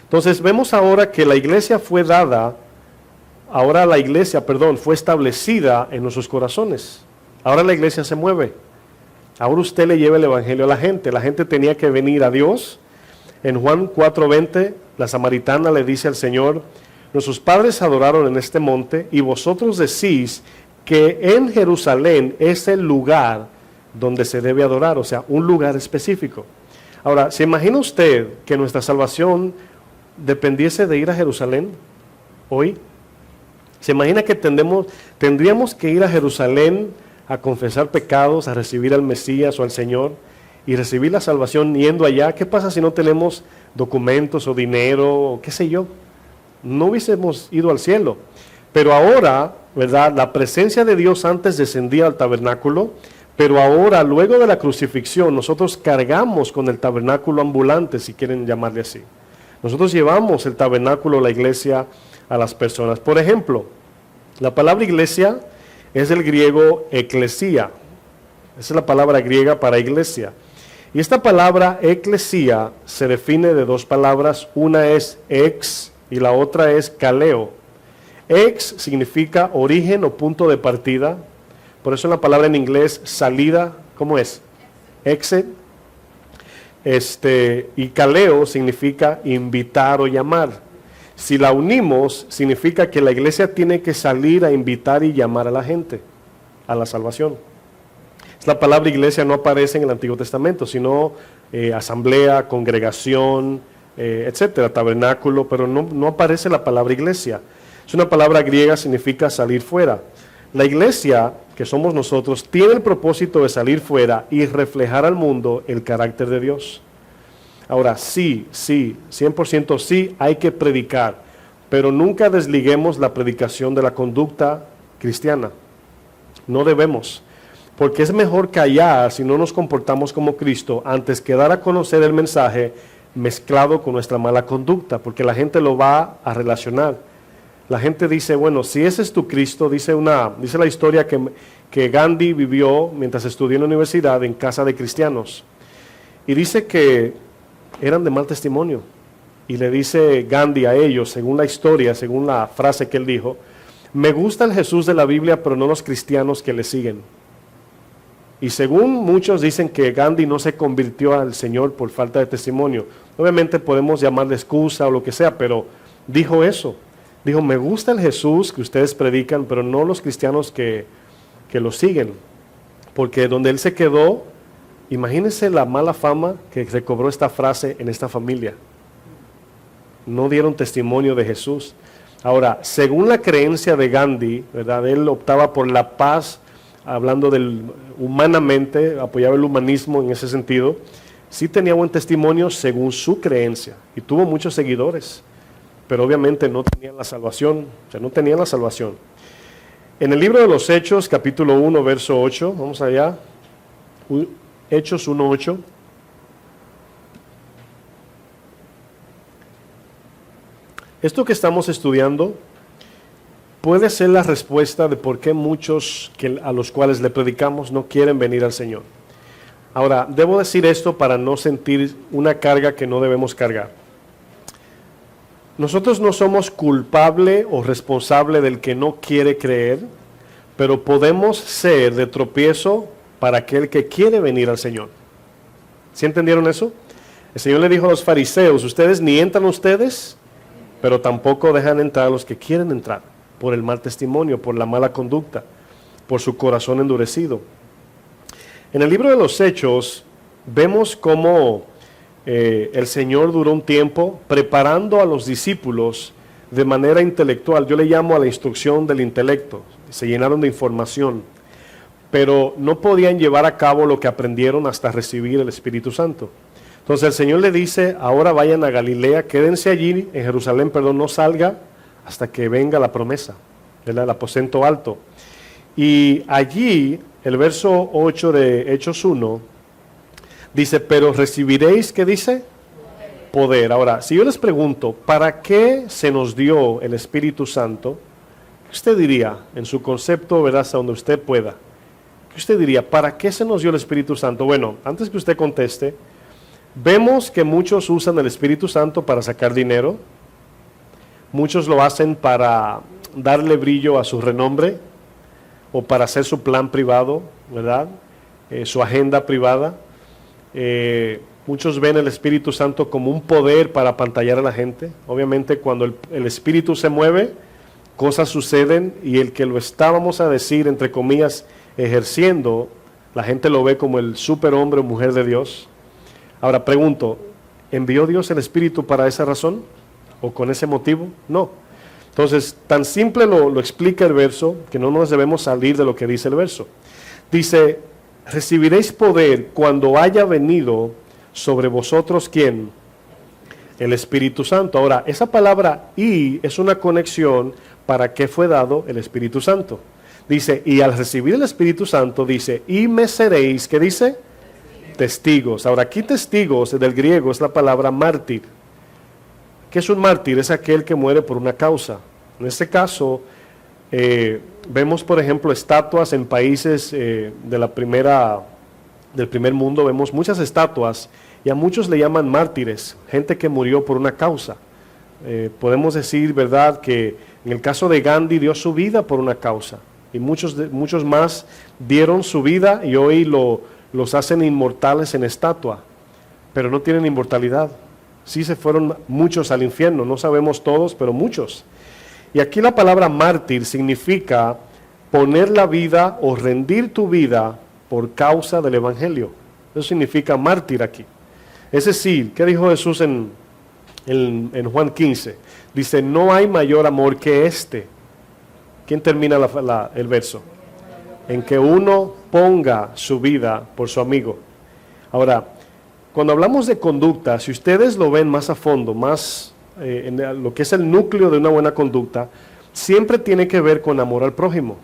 Entonces vemos ahora que la iglesia fue dada, fue establecida en nuestros corazones. Ahora la iglesia se mueve. Ahora usted le lleva el evangelio a la gente. La gente tenía que venir a Dios. En Juan 4:20, la samaritana le dice al Señor, nuestros padres adoraron en este monte y vosotros decís que en Jerusalén es el lugar donde se debe adorar, o sea, un lugar específico. Ahora, ¿se imagina usted que nuestra salvación dependiese de ir a Jerusalén hoy? ¿Se imagina que tendríamos que ir a Jerusalén a confesar pecados, a recibir al Mesías o al Señor y recibir la salvación yendo allá? ¿Qué pasa si no tenemos documentos o dinero o qué sé yo? No hubiésemos ido al cielo. Pero ahora, ¿verdad? La presencia de Dios antes descendía al tabernáculo, pero ahora, luego de la crucifixión, nosotros cargamos con el tabernáculo ambulante, si quieren llamarle así. Nosotros llevamos el tabernáculo, la iglesia, a las personas. Por ejemplo, la palabra iglesia es del griego eclesia. Esa es la palabra griega para iglesia. Y esta palabra eclesia se define de dos palabras. Una es ex y la otra es kaleo. Ex significa origen o punto de partida. Por eso la palabra en inglés salida, ¿cómo es? Exit. Y kaleo significa invitar o llamar. Si la unimos, significa que la iglesia tiene que salir a invitar y llamar a la gente a la salvación. La palabra iglesia no aparece en el Antiguo Testamento, sino asamblea, congregación, etcétera, tabernáculo, pero no aparece la palabra iglesia. Es una palabra griega, significa salir fuera. La iglesia, que somos nosotros, tiene el propósito de salir fuera y reflejar al mundo el carácter de Dios. Ahora, sí, 100% sí, hay que predicar, pero nunca desliguemos la predicación de la conducta cristiana. No debemos, porque es mejor callar si no nos comportamos como Cristo antes que dar a conocer el mensaje mezclado con nuestra mala conducta, porque la gente lo va a relacionar. La gente dice, bueno, si ese es tu Cristo, dice la historia que Gandhi vivió mientras estudió en la universidad en casa de cristianos. Y dice que eran de mal testimonio. Y le dice Gandhi a ellos, según la historia, según la frase que él dijo, me gusta el Jesús de la Biblia, pero no los cristianos que le siguen. Y según muchos dicen que Gandhi no se convirtió al Señor por falta de testimonio. Obviamente podemos llamarle excusa o lo que sea, pero dijo eso. Dijo, me gusta el Jesús que ustedes predican, pero no los cristianos que lo siguen. Porque donde él se quedó, imagínense la mala fama que recobró esta frase en esta familia. No dieron testimonio de Jesús. Ahora, según la creencia de Gandhi, ¿verdad? Él optaba por la paz, hablando humanamente, apoyaba el humanismo en ese sentido. Sí tenía buen testimonio según su creencia y tuvo muchos seguidores, pero obviamente no tenía la salvación, no tenía la salvación. En el libro de los Hechos, capítulo 1, verso 8, vamos allá, Hechos 1:8. Esto que estamos estudiando puede ser la respuesta de por qué muchos a los cuales le predicamos no quieren venir al Señor. Ahora, debo decir esto para no sentir una carga que no debemos cargar. Nosotros no somos culpable o responsable del que no quiere creer, pero podemos ser de tropiezo para aquel que quiere venir al Señor. ¿Sí entendieron eso? El Señor le dijo a los fariseos, ustedes ni entran ustedes, pero tampoco dejan entrar a los que quieren entrar, por el mal testimonio, por la mala conducta, por su corazón endurecido. En el libro de los Hechos vemos cómo el Señor duró un tiempo preparando a los discípulos de manera intelectual. Yo le llamo a la instrucción del intelecto. Se llenaron de información, pero no podían llevar a cabo lo que aprendieron hasta recibir el Espíritu Santo. Entonces el Señor le dice, ahora vayan a Galilea, quédense allí, en Jerusalén, no salga hasta que venga la promesa, ¿verdad? El aposento alto. Y allí, el verso 8 de Hechos 1, dice, pero recibiréis, ¿qué dice? Poder. Ahora, si yo les pregunto, ¿para qué se nos dio el Espíritu Santo? ¿Qué usted diría en su concepto, verdad, hasta donde usted pueda? ¿Qué usted diría? ¿Para qué se nos dio el Espíritu Santo? Bueno, antes que usted conteste, vemos que muchos usan el Espíritu Santo para sacar dinero. Muchos lo hacen para darle brillo a su renombre o para hacer su plan privado, ¿verdad? Su agenda privada. Muchos ven el Espíritu Santo como un poder para apantallar a la gente. Obviamente cuando el Espíritu se mueve, cosas suceden y el que lo está, vamos a decir, entre comillas, ejerciendo, la gente lo ve como el superhombre o mujer de Dios. Ahora pregunto, ¿envió Dios el Espíritu para esa razón? ¿O con ese motivo? No. Entonces, tan simple lo explica el verso, que no nos debemos salir de lo que dice el verso. Dice, recibiréis poder cuando haya venido sobre vosotros, ¿quién? El Espíritu Santo. Ahora, esa palabra "y" es una conexión para qué fue dado el Espíritu Santo. Dice, y al recibir el Espíritu Santo, dice, y me seréis, ¿qué dice? Testigos. Ahora, aquí testigos, del griego, es la palabra mártir. ¿Qué es un mártir? Es aquel que muere por una causa. En este caso, vemos, por ejemplo, estatuas en países del primer mundo. Vemos muchas estatuas y a muchos le llaman mártires, gente que murió por una causa. Podemos decir, ¿verdad?, que en el caso de Gandhi dio su vida por una causa. Y muchos más dieron su vida y hoy los hacen inmortales en estatua, pero no tienen inmortalidad. Sí se fueron muchos al infierno, no sabemos todos, pero muchos. Y aquí la palabra mártir significa poner la vida o rendir tu vida por causa del Evangelio. Eso significa mártir aquí. Es decir, ¿qué dijo Jesús en Juan 15? Dice, no hay mayor amor que este. ¿Quién termina el verso? En que uno ponga su vida por su amigo. Ahora, cuando hablamos de conducta, si ustedes lo ven más a fondo, más en lo que es el núcleo de una buena conducta, siempre tiene que ver con amor al prójimo.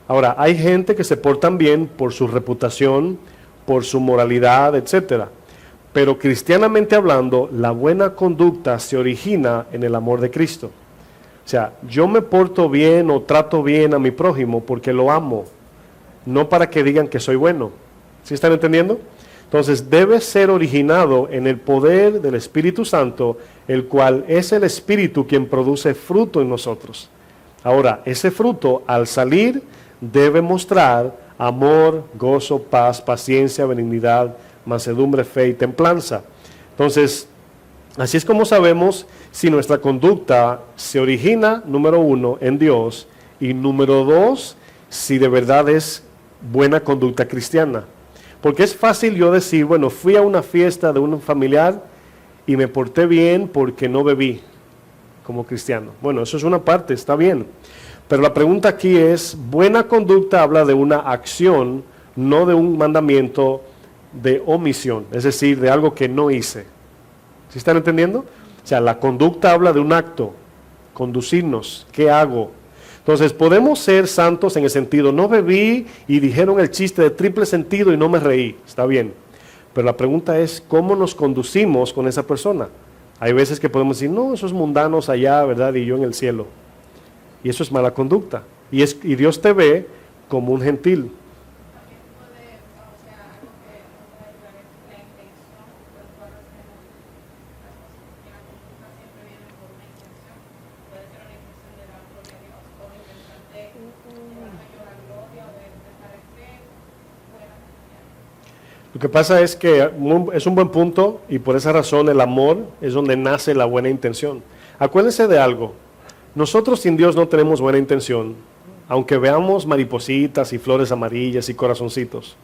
Ahora, hay gente que se portan bien por su reputación, por su moralidad, etcétera. Pero cristianamente hablando, la buena conducta se origina en el amor de Cristo. O sea, yo me porto bien o trato bien a mi prójimo porque lo amo, no para que digan que soy bueno. ¿Sí están entendiendo? Entonces debe ser originado en el poder del Espíritu Santo, el cual es el Espíritu quien produce fruto en nosotros. Ahora, ese fruto al salir debe mostrar amor, gozo, paz, paciencia, benignidad, mansedumbre, fe y templanza. Entonces, así es como sabemos si nuestra conducta se origina, número 1, en Dios, y número 2, si de verdad es buena conducta cristiana. Porque es fácil yo decir, bueno, fui a una fiesta de un familiar y me porté bien porque no bebí como cristiano. Bueno, eso es una parte, está bien. Pero la pregunta aquí es, buena conducta habla de una acción, no de un mandamiento de omisión, es decir, de algo que no hice. ¿Sí están entendiendo? O sea, la conducta habla de un acto, conducirnos, ¿qué hago? Entonces, podemos ser santos en el sentido, no bebí y dijeron el chiste de triple sentido y no me reí, está bien. Pero la pregunta es, ¿cómo nos conducimos con esa persona? Hay veces que podemos decir, no, esos mundanos allá, ¿verdad? Y yo en el cielo. Y eso es mala conducta. Y Dios te ve como un gentil. Lo que pasa es que es un buen punto y por esa razón el amor es donde nace la buena intención. Acuérdense de algo, nosotros sin Dios no tenemos buena intención, aunque veamos maripositas y flores amarillas y corazoncitos.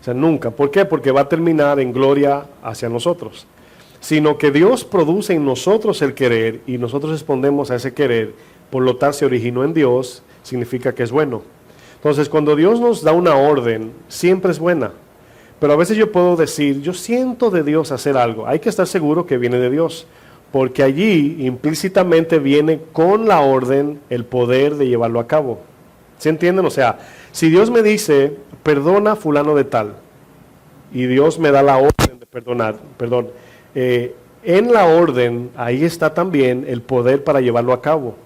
O sea, nunca. ¿Por qué? Porque va a terminar en gloria hacia nosotros. Sino que Dios produce en nosotros el querer y nosotros respondemos a ese querer, por lo tanto se originó en Dios, significa que es bueno. Entonces, cuando Dios nos da una orden, siempre es buena. Pero a veces yo puedo decir, yo siento de Dios hacer algo. Hay que estar seguro que viene de Dios, porque allí implícitamente viene con la orden el poder de llevarlo a cabo. ¿Se entienden? O sea, si Dios me dice, perdona a fulano de tal, y Dios me da la orden de perdonar, en la orden, ahí está también el poder para llevarlo a cabo.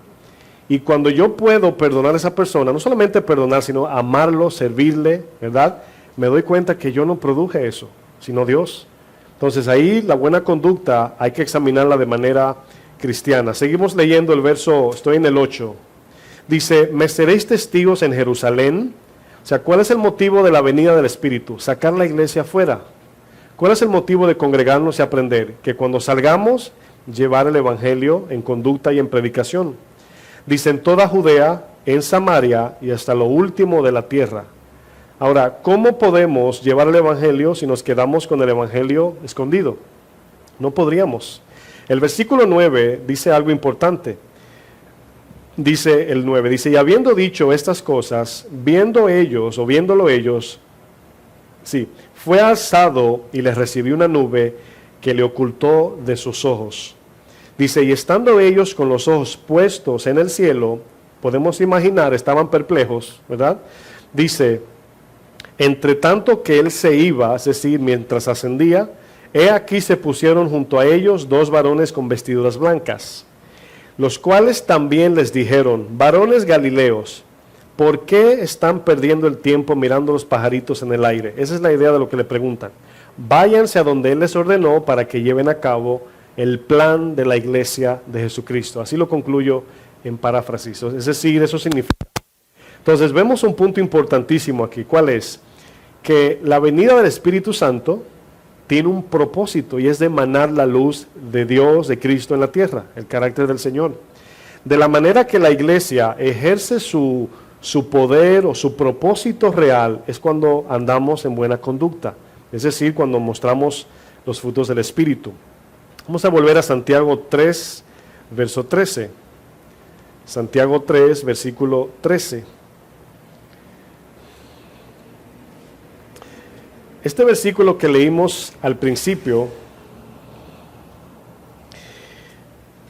Y cuando yo puedo perdonar a esa persona, no solamente perdonar, sino amarlo, servirle, ¿verdad? Me doy cuenta que yo no produje eso, sino Dios. Entonces ahí la buena conducta hay que examinarla de manera cristiana. Seguimos leyendo el verso, estoy en el 8. Dice, me seréis testigos en Jerusalén. O sea, ¿cuál es el motivo de la venida del Espíritu? Sacar la iglesia afuera. ¿Cuál es el motivo de congregarnos y aprender? Que cuando salgamos, llevar el Evangelio en conducta y en predicación. Dice, en toda Judea, en Samaria y hasta lo último de la tierra. Ahora, ¿cómo podemos llevar el Evangelio si nos quedamos con el Evangelio escondido? No podríamos. El versículo 9 dice algo importante. Dice el 9, dice, y habiendo dicho estas cosas, viéndolo ellos, sí, fue alzado y les recibió una nube que le ocultó de sus ojos. Dice, y estando ellos con los ojos puestos en el cielo, podemos imaginar, estaban perplejos, ¿verdad? Dice, entre tanto que él se iba, es decir, mientras ascendía, he aquí se pusieron junto a ellos 2 varones con vestiduras blancas, los cuales también les dijeron, varones galileos, ¿por qué están perdiendo el tiempo mirando los pajaritos en el aire? Esa es la idea de lo que le preguntan. Váyanse a donde él les ordenó para que lleven a cabo el plan de la iglesia de Jesucristo. Así lo concluyo en paráfrasis. Es decir, eso significa. Entonces vemos un punto importantísimo aquí. ¿Cuál es? Que la venida del Espíritu Santo tiene un propósito y es de emanar la luz de Dios, de Cristo en la tierra, el carácter del Señor. De la manera que la iglesia ejerce su poder o su propósito real es cuando andamos en buena conducta, es decir, cuando mostramos los frutos del Espíritu. Vamos a volver a Santiago 3, verso 13. Santiago 3, versículo 13. Este versículo que leímos al principio,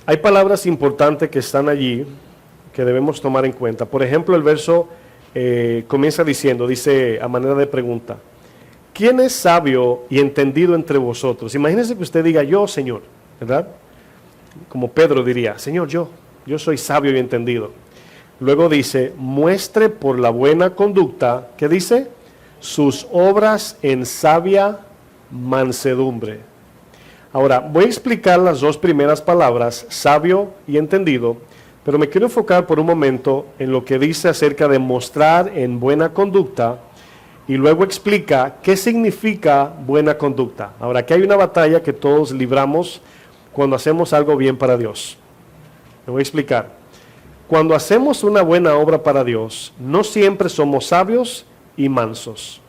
hay palabras importantes que están allí que debemos tomar en cuenta. Por ejemplo, el verso comienza diciendo, dice a manera de pregunta, ¿quién es sabio y entendido entre vosotros? Imagínense que usted diga, yo, Señor, ¿verdad? Como Pedro diría, Señor, yo soy sabio y entendido. Luego dice, muestre por la buena conducta, ¿qué dice? Sus obras en sabia mansedumbre. Ahora, voy a explicar las 2 primeras palabras, sabio y entendido, pero me quiero enfocar por un momento en lo que dice acerca de mostrar en buena conducta y luego explica qué significa buena conducta. Ahora, aquí hay una batalla que todos libramos cuando hacemos algo bien para Dios. Me voy a explicar. Cuando hacemos una buena obra para Dios, no siempre somos sabios y mansos.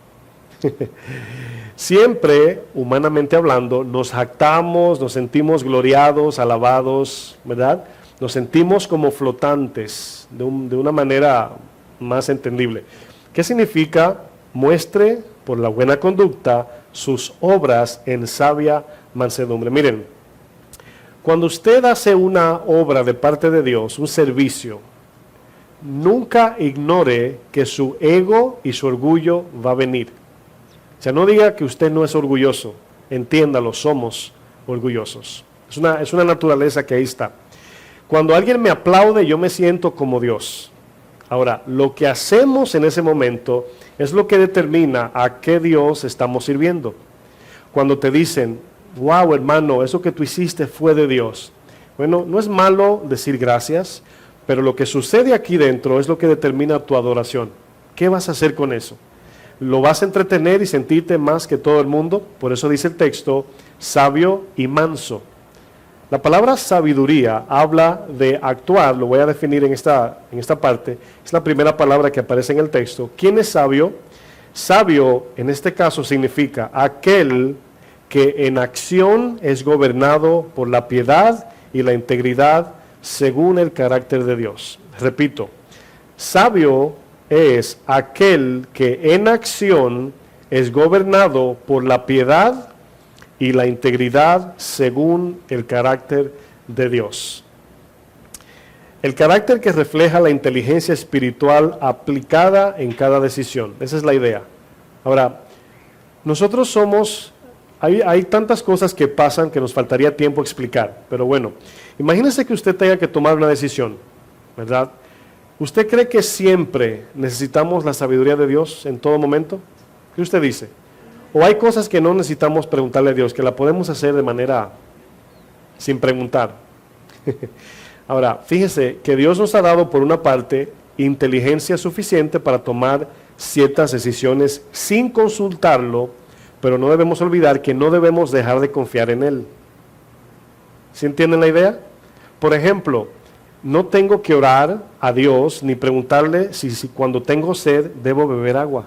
Siempre, humanamente hablando, nos jactamos, nos sentimos gloriados, alabados, ¿verdad? Nos sentimos como flotantes de una manera más entendible. ¿Qué significa? Muestre por la buena conducta sus obras en sabia mansedumbre. Miren, cuando usted hace una obra de parte de Dios, un servicio, nunca ignore que su ego y su orgullo va a venir. O sea, no diga que usted no es orgulloso, entiéndalo, somos orgullosos. Es una naturaleza que ahí está. Cuando alguien me aplaude, yo me siento como Dios. Ahora, lo que hacemos en ese momento es lo que determina a qué Dios estamos sirviendo. Cuando te dicen, wow, hermano, eso que tú hiciste fue de Dios. Bueno, no es malo decir gracias, pero lo que sucede aquí dentro es lo que determina tu adoración. ¿Qué vas a hacer con eso? lo vas a entretener y sentirte más que todo el mundo. Por eso dice el texto, sabio y manso. La palabra sabiduría habla de actuar, lo voy a definir en esta parte, es la primera palabra que aparece en el texto. ¿Quién es sabio? Sabio en este caso significa aquel que en acción es gobernado por la piedad y la integridad según el carácter de Dios. Repito, sabio es aquel que en acción es gobernado por la piedad y la integridad según el carácter de Dios. El carácter que refleja la inteligencia espiritual aplicada en cada decisión. Esa es la idea. Ahora, nosotros somos, hay tantas cosas que pasan que nos faltaría tiempo explicar, pero bueno, imagínese que usted tenga que tomar una decisión, ¿verdad? ¿Usted cree que siempre necesitamos la sabiduría de Dios en todo momento? ¿Qué usted dice? ¿O hay cosas que no necesitamos preguntarle a Dios, que la podemos hacer de manera sin preguntar? Ahora, fíjese que Dios nos ha dado por una parte inteligencia suficiente para tomar ciertas decisiones sin consultarlo, pero no debemos olvidar que no debemos dejar de confiar en Él. ¿Sí entienden la idea? Por ejemplo, no tengo que orar a Dios ni preguntarle si cuando tengo sed debo beber agua.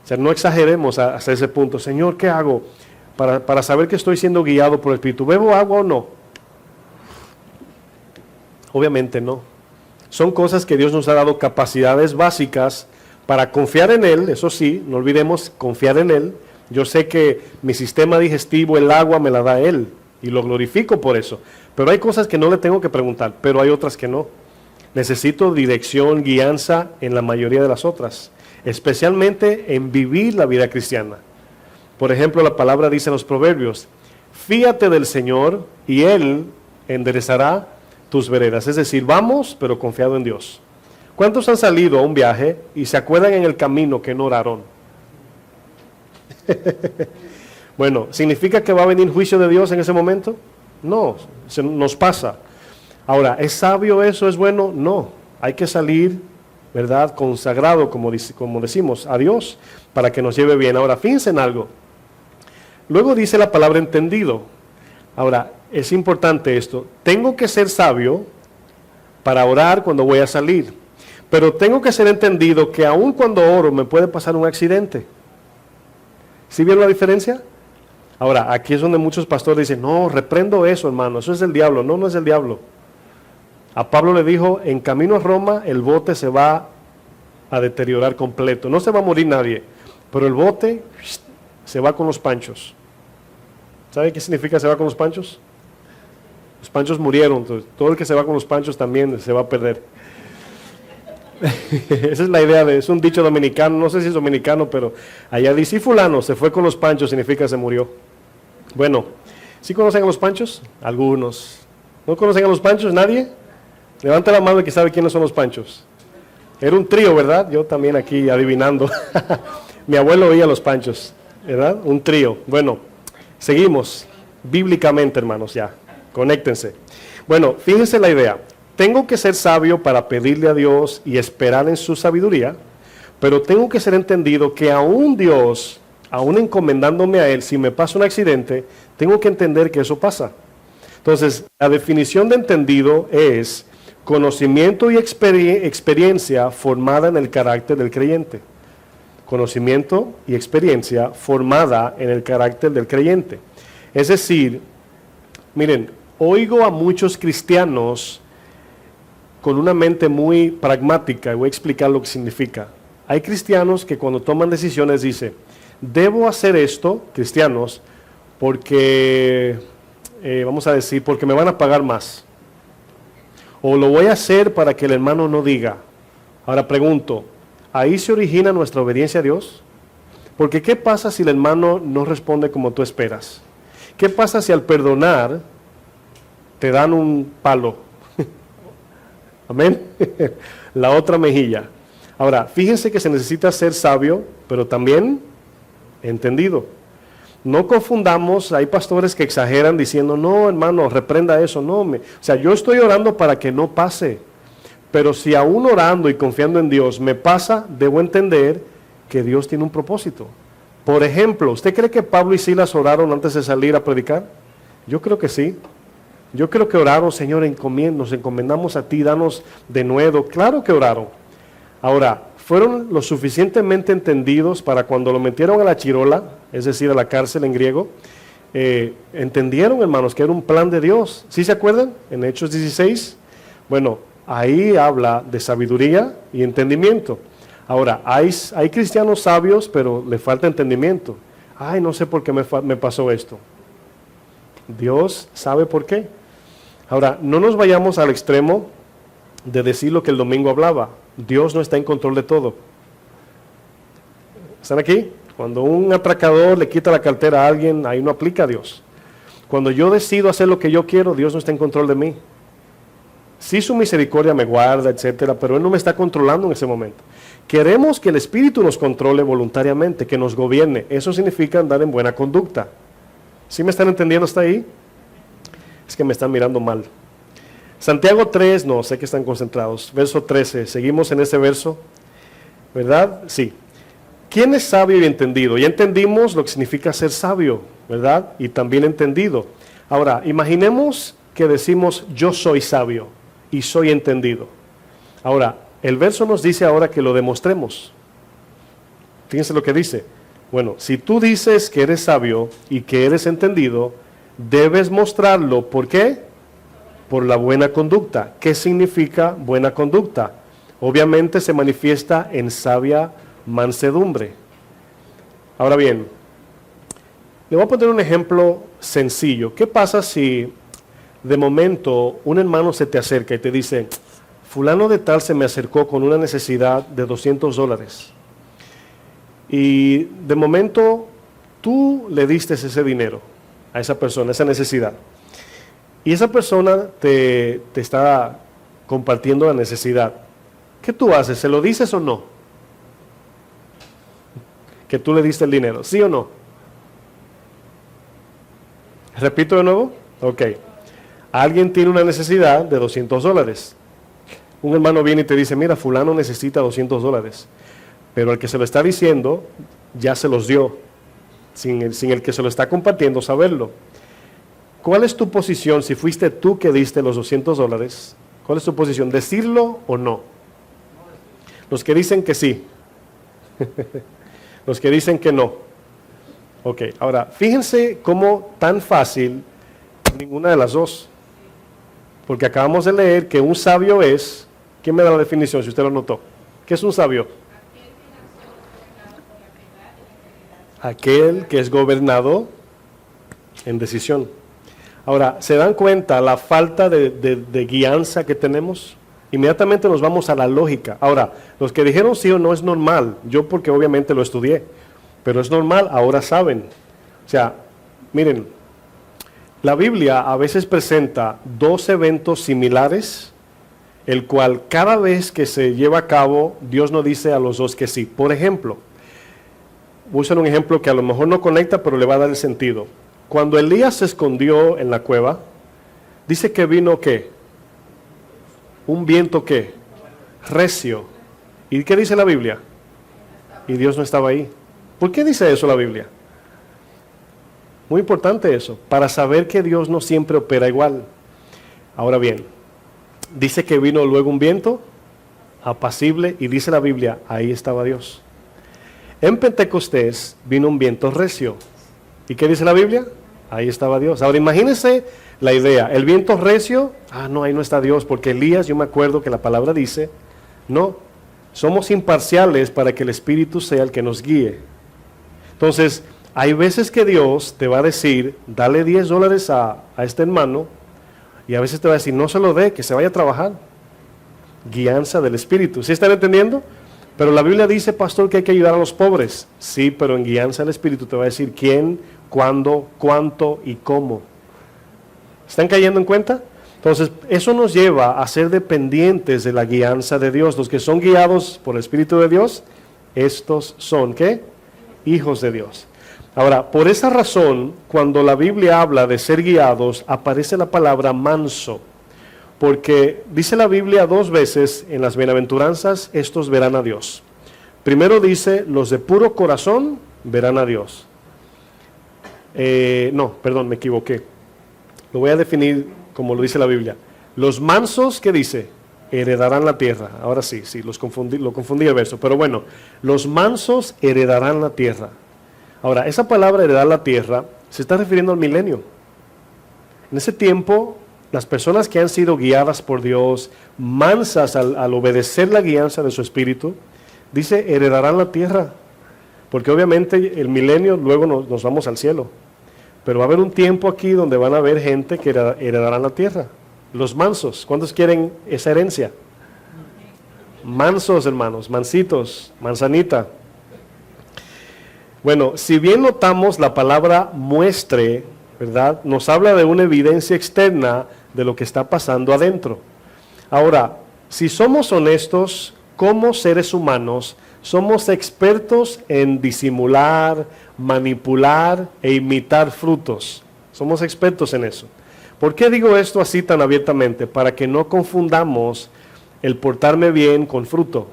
O sea, no exageremos hasta ese punto. Señor, ¿qué hago para saber que estoy siendo guiado por el Espíritu? ¿Bebo agua o no? Obviamente no. Son cosas que Dios nos ha dado capacidades básicas para confiar en Él. Eso sí, no olvidemos confiar en Él. Yo sé que mi sistema digestivo, el agua, me la da Él y lo glorifico por eso. Pero hay cosas que no le tengo que preguntar, pero hay otras que no. Necesito dirección, guianza en la mayoría de las otras, especialmente en vivir la vida cristiana. Por ejemplo, la palabra dice en los Proverbios, fíate del Señor y Él enderezará tus veredas. Es decir, vamos, pero confiado en Dios. ¿Cuántos han salido a un viaje y se acuerdan en el camino que no oraron? Bueno, ¿significa que va a venir juicio de Dios en ese momento? No, nos pasa. Ahora, ¿es sabio eso? ¿Es bueno? No, hay que salir, ¿verdad? Consagrado, como decimos, a Dios, para que nos lleve bien. Ahora, fíjense en algo. Luego dice la palabra entendido. Ahora, es importante esto. Tengo que ser sabio para orar cuando voy a salir. Pero tengo que ser entendido que aun cuando oro me puede pasar un accidente. ¿Sí vieron la diferencia? Ahora, aquí es donde muchos pastores dicen, no, reprendo eso, hermano, eso es del diablo. No, no es del diablo. A Pablo le dijo, en camino a Roma el bote se va a deteriorar completo. No se va a morir nadie, pero el bote se va con los panchos. ¿Sabe qué significa se va con los panchos? Los panchos murieron, entonces todo el que se va con los panchos también se va a perder. Esa es la idea, es un dicho dominicano, no sé si es dominicano, pero allá dice, fulano se fue con los panchos, significa se murió. Bueno, ¿sí conocen a los panchos? Algunos. ¿No conocen a los panchos? ¿Nadie? Levanta la mano el que sabe quiénes son los panchos. Era un trío, ¿verdad? Yo también aquí adivinando. Mi abuelo oía los panchos, ¿verdad? Un trío. Bueno, seguimos bíblicamente, hermanos, ya. Conéctense. Bueno, fíjense la idea. Tengo que ser sabio para pedirle a Dios y esperar en su sabiduría, pero tengo que ser entendido que aún Dios, aún encomendándome a Él, si me pasa un accidente, tengo que entender que eso pasa. Entonces, la definición de entendido es conocimiento y experiencia formada en el carácter del creyente. Conocimiento y experiencia formada en el carácter del creyente. Es decir, miren, oigo a muchos cristianos con una mente muy pragmática, y voy a explicar lo que significa. Hay cristianos que cuando toman decisiones dicen, debo hacer esto, cristianos, porque, vamos a decir, porque me van a pagar más. O lo voy a hacer para que el hermano no diga. Ahora pregunto, ¿ahí se origina nuestra obediencia a Dios? Porque ¿qué pasa si el hermano no responde como tú esperas? ¿Qué pasa si al perdonar te dan un palo? Amén. La otra mejilla. Ahora, fíjense que se necesita ser sabio, pero también entendido. No confundamos, hay pastores que exageran diciendo, no, hermano, reprenda eso. No, o sea, yo estoy orando para que no pase. Pero si aún orando y confiando en Dios me pasa, debo entender que Dios tiene un propósito. Por ejemplo, ¿usted cree que Pablo y Silas oraron antes de salir a predicar? Yo creo que sí. Yo creo que oraron, Señor, nos encomendamos a ti, danos de nuevo. Claro que oraron. Ahora, fueron lo suficientemente entendidos para cuando lo metieron a la chirola, es decir, a la cárcel en griego, entendieron, hermanos, que era un plan de Dios. ¿Sí se acuerdan? En Hechos 16. Bueno, ahí habla de sabiduría y entendimiento. Ahora, hay cristianos sabios, pero le falta entendimiento. Ay, no sé por qué me pasó esto. Dios sabe por qué. Ahora, no nos vayamos al extremo de decir lo que el domingo hablaba. Dios no está en control de todo. ¿Están aquí? Cuando un atracador le quita la cartera a alguien, ahí no aplica a Dios. Cuando yo decido hacer lo que yo quiero, Dios no está en control de mí. Sí, su misericordia me guarda, etcétera, pero Él no me está controlando en ese momento. Queremos que el Espíritu nos controle voluntariamente, que nos gobierne. Eso significa andar en buena conducta. ¿Sí me están entendiendo hasta ahí? Es que me están mirando mal. Santiago 3, no, sé que están concentrados. Verso 13, seguimos en ese verso, ¿verdad? Sí. ¿Quién es sabio y entendido? Ya entendimos lo que significa ser sabio, ¿verdad? Y también entendido. Ahora, imaginemos que decimos yo soy sabio y soy entendido. Ahora, el verso nos dice ahora que lo demostremos. Fíjense lo que dice. Bueno, si tú dices que eres sabio y que eres entendido, debes mostrarlo. ¿Por qué? Por la buena conducta. ¿Qué significa buena conducta? Obviamente se manifiesta en sabia mansedumbre. Ahora bien, le voy a poner un ejemplo sencillo. ¿Qué pasa si de momento un hermano se te acerca y te dice, fulano de tal se me acercó con una necesidad de $200? Y de momento tú le diste ese dinero a esa persona, esa necesidad. Y esa persona te está compartiendo la necesidad. ¿Qué tú haces? ¿Se lo dices o no? Que tú le diste el dinero, ¿sí o no? ¿Repito de nuevo? Ok. Alguien tiene una necesidad de $200. Un hermano viene y te dice, mira, fulano necesita $200. Pero el que se lo está diciendo, ya se los dio. Sin el que se lo está compartiendo, saberlo. ¿Cuál es tu posición si fuiste tú que diste los $200? ¿Cuál es tu posición? ¿Decirlo o no? Los que dicen que sí. Los que dicen que no. Ok, ahora, fíjense cómo tan fácil ninguna de las dos. Porque acabamos de leer que un sabio es, ¿quién me da la definición si usted lo notó? ¿Qué es un sabio? Aquel que es gobernado en decisión. Ahora, ¿se dan cuenta la falta de guianza que tenemos? Inmediatamente nos vamos a la lógica. Ahora, los que dijeron sí o no es normal. Yo porque obviamente lo estudié. Pero es normal, ahora saben. O sea, miren, la Biblia a veces presenta dos eventos similares, el cual cada vez que se lleva a cabo, Dios no dice a los dos que sí. Por ejemplo, voy a usar un ejemplo que a lo mejor no conecta, pero le va a dar el sentido. Cuando Elías se escondió en la cueva, dice que vino ¿qué? Un viento ¿qué? Recio. ¿Y qué dice la Biblia? Y Dios no estaba ahí. ¿Por qué dice eso la Biblia? Muy importante eso, para saber que Dios no siempre opera igual. Ahora bien, dice que vino luego un viento apacible y dice la Biblia, ahí estaba Dios. En Pentecostés vino un viento recio. ¿Y qué dice la Biblia? Ahí estaba Dios. Ahora imagínense la idea, el viento recio, no, ahí no está Dios, porque Elías, yo me acuerdo que la palabra dice, no, somos imparciales para que el Espíritu sea el que nos guíe. Entonces, hay veces que Dios te va a decir, dale $10 a este hermano, y a veces te va a decir, no se lo dé, que se vaya a trabajar. Guianza del Espíritu. ¿Sí están entendiendo? Pero la Biblia dice, pastor, que hay que ayudar a los pobres. Sí, pero en guianza del Espíritu te va a decir quién, cuándo, cuánto y cómo. ¿Están cayendo en cuenta? Entonces, eso nos lleva a ser dependientes de la guianza de Dios. Los que son guiados por el Espíritu de Dios, estos son, ¿qué? Hijos de Dios. Ahora, por esa razón, cuando la Biblia habla de ser guiados, aparece la palabra manso. Porque dice la Biblia 2 veces en las bienaventuranzas, estos verán a Dios. Primero dice, los de puro corazón verán a Dios. No, perdón, me equivoqué. Lo voy a definir como lo dice la Biblia. Los mansos, ¿qué dice? Heredarán la tierra. Ahora sí, lo confundí el verso. Pero bueno, los mansos heredarán la tierra. Ahora, esa palabra heredar la tierra se está refiriendo al milenio. En ese tiempo, las personas que han sido guiadas por Dios, mansas al obedecer la guianza de su espíritu, dice, heredarán la tierra. Porque obviamente el milenio luego nos vamos al cielo. Pero va a haber un tiempo aquí donde van a haber gente que heredarán la tierra. Los mansos, ¿cuántos quieren esa herencia? Mansos, hermanos, mansitos, manzanita. Bueno, si bien notamos la palabra muestre, ¿verdad? Nos habla de una evidencia externa de lo que está pasando adentro. Ahora, si somos honestos, como seres humanos, somos expertos en disimular, manipular e imitar frutos. Somos expertos en eso. ¿Por qué digo esto así tan abiertamente? Para que no confundamos el portarme bien con fruto.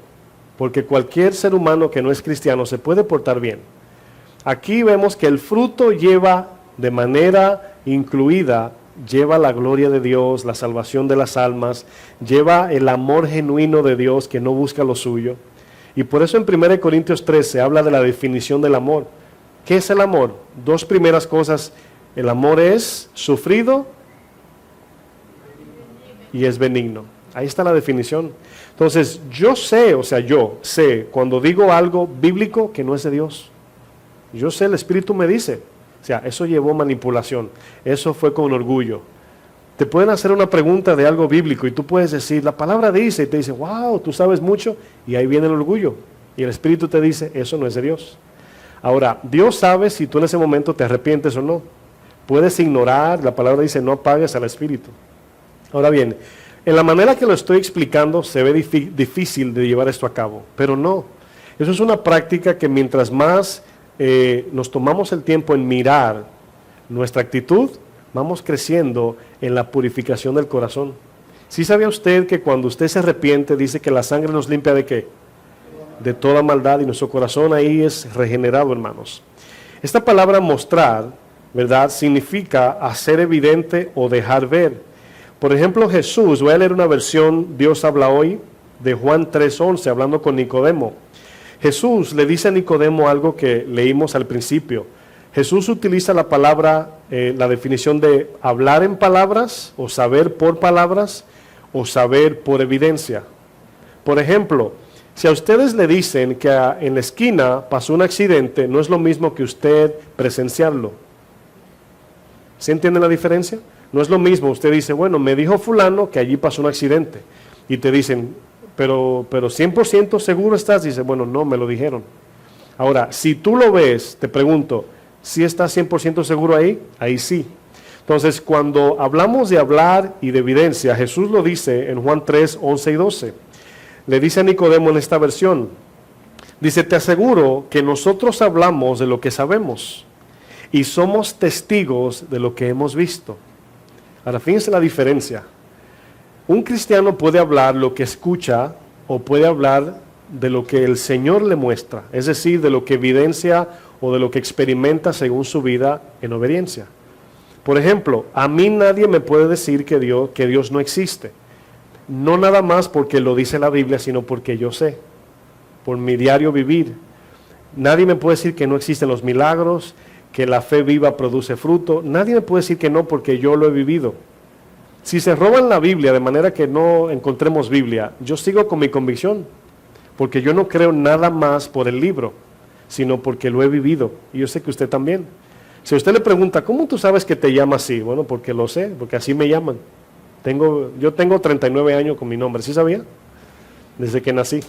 Porque cualquier ser humano que no es cristiano se puede portar bien. Aquí vemos que el fruto lleva de manera incluida, lleva la gloria de Dios, la salvación de las almas, lleva el amor genuino de Dios que no busca lo suyo. Y por eso en 1 Corintios 13 habla de la definición del amor. ¿Qué es el amor? Dos primeras cosas. El amor es sufrido y es benigno. Ahí está la definición. Entonces, yo sé cuando digo algo bíblico que no es de Dios. Yo sé, el Espíritu me dice. O sea, eso llevó manipulación. Eso fue con orgullo. Te pueden hacer una pregunta de algo bíblico y tú puedes decir, la palabra dice, y te dice, wow, tú sabes mucho, y ahí viene el orgullo. Y el Espíritu te dice, eso no es de Dios. Ahora, Dios sabe si tú en ese momento te arrepientes o no. Puedes ignorar, la palabra dice, no apagues al Espíritu. Ahora bien, en la manera que lo estoy explicando se ve difícil de llevar esto a cabo, pero no. Eso es una práctica que mientras más nos tomamos el tiempo en mirar nuestra actitud, vamos creciendo en la purificación del corazón. ¿Sí sabía usted que cuando usted se arrepiente, dice que la sangre nos limpia de qué? De toda maldad, y nuestro corazón ahí es regenerado, hermanos. Esta palabra mostrar, ¿verdad?, significa hacer evidente o dejar ver. Por ejemplo, Jesús, voy a leer una versión, Dios habla hoy, de Juan 3:11, hablando con Nicodemo. Jesús le dice a Nicodemo algo que leímos al principio. Jesús utiliza la palabra, la definición de hablar en palabras, o saber por palabras, o saber por evidencia. Por ejemplo, si a ustedes le dicen que en la esquina pasó un accidente, no es lo mismo que usted presenciarlo. ¿Sí entienden la diferencia? No es lo mismo, usted dice, bueno, me dijo fulano que allí pasó un accidente. Y te dicen, pero 100% seguro estás. Dice, bueno, no, me lo dijeron. Ahora, si tú lo ves, te pregunto, ¿sí estás 100% seguro ahí? Ahí sí. Entonces, cuando hablamos de hablar y de evidencia, Jesús lo dice en Juan 3:11 y 12. Le dice a Nicodemo en esta versión, dice, te aseguro que nosotros hablamos de lo que sabemos y somos testigos de lo que hemos visto. Ahora, fíjense la diferencia. Un cristiano puede hablar lo que escucha o puede hablar de lo que el Señor le muestra, es decir, de lo que evidencia o de lo que experimenta según su vida en obediencia. Por ejemplo, a mí nadie me puede decir que Dios no existe. No nada más porque lo dice la Biblia, sino porque yo sé, por mi diario vivir. Nadie me puede decir que no existen los milagros, que la fe viva produce fruto. Nadie me puede decir que no porque yo lo he vivido. Si se roban la Biblia de manera que no encontremos Biblia, yo sigo con mi convicción, porque yo no creo nada más por el libro, sino porque lo he vivido, y yo sé que usted también. Si usted le pregunta, ¿cómo tú sabes que te llamas así? Bueno, porque lo sé, porque así me llaman. Yo tengo 39 años con mi nombre, ¿sí sabía? Desde que nací.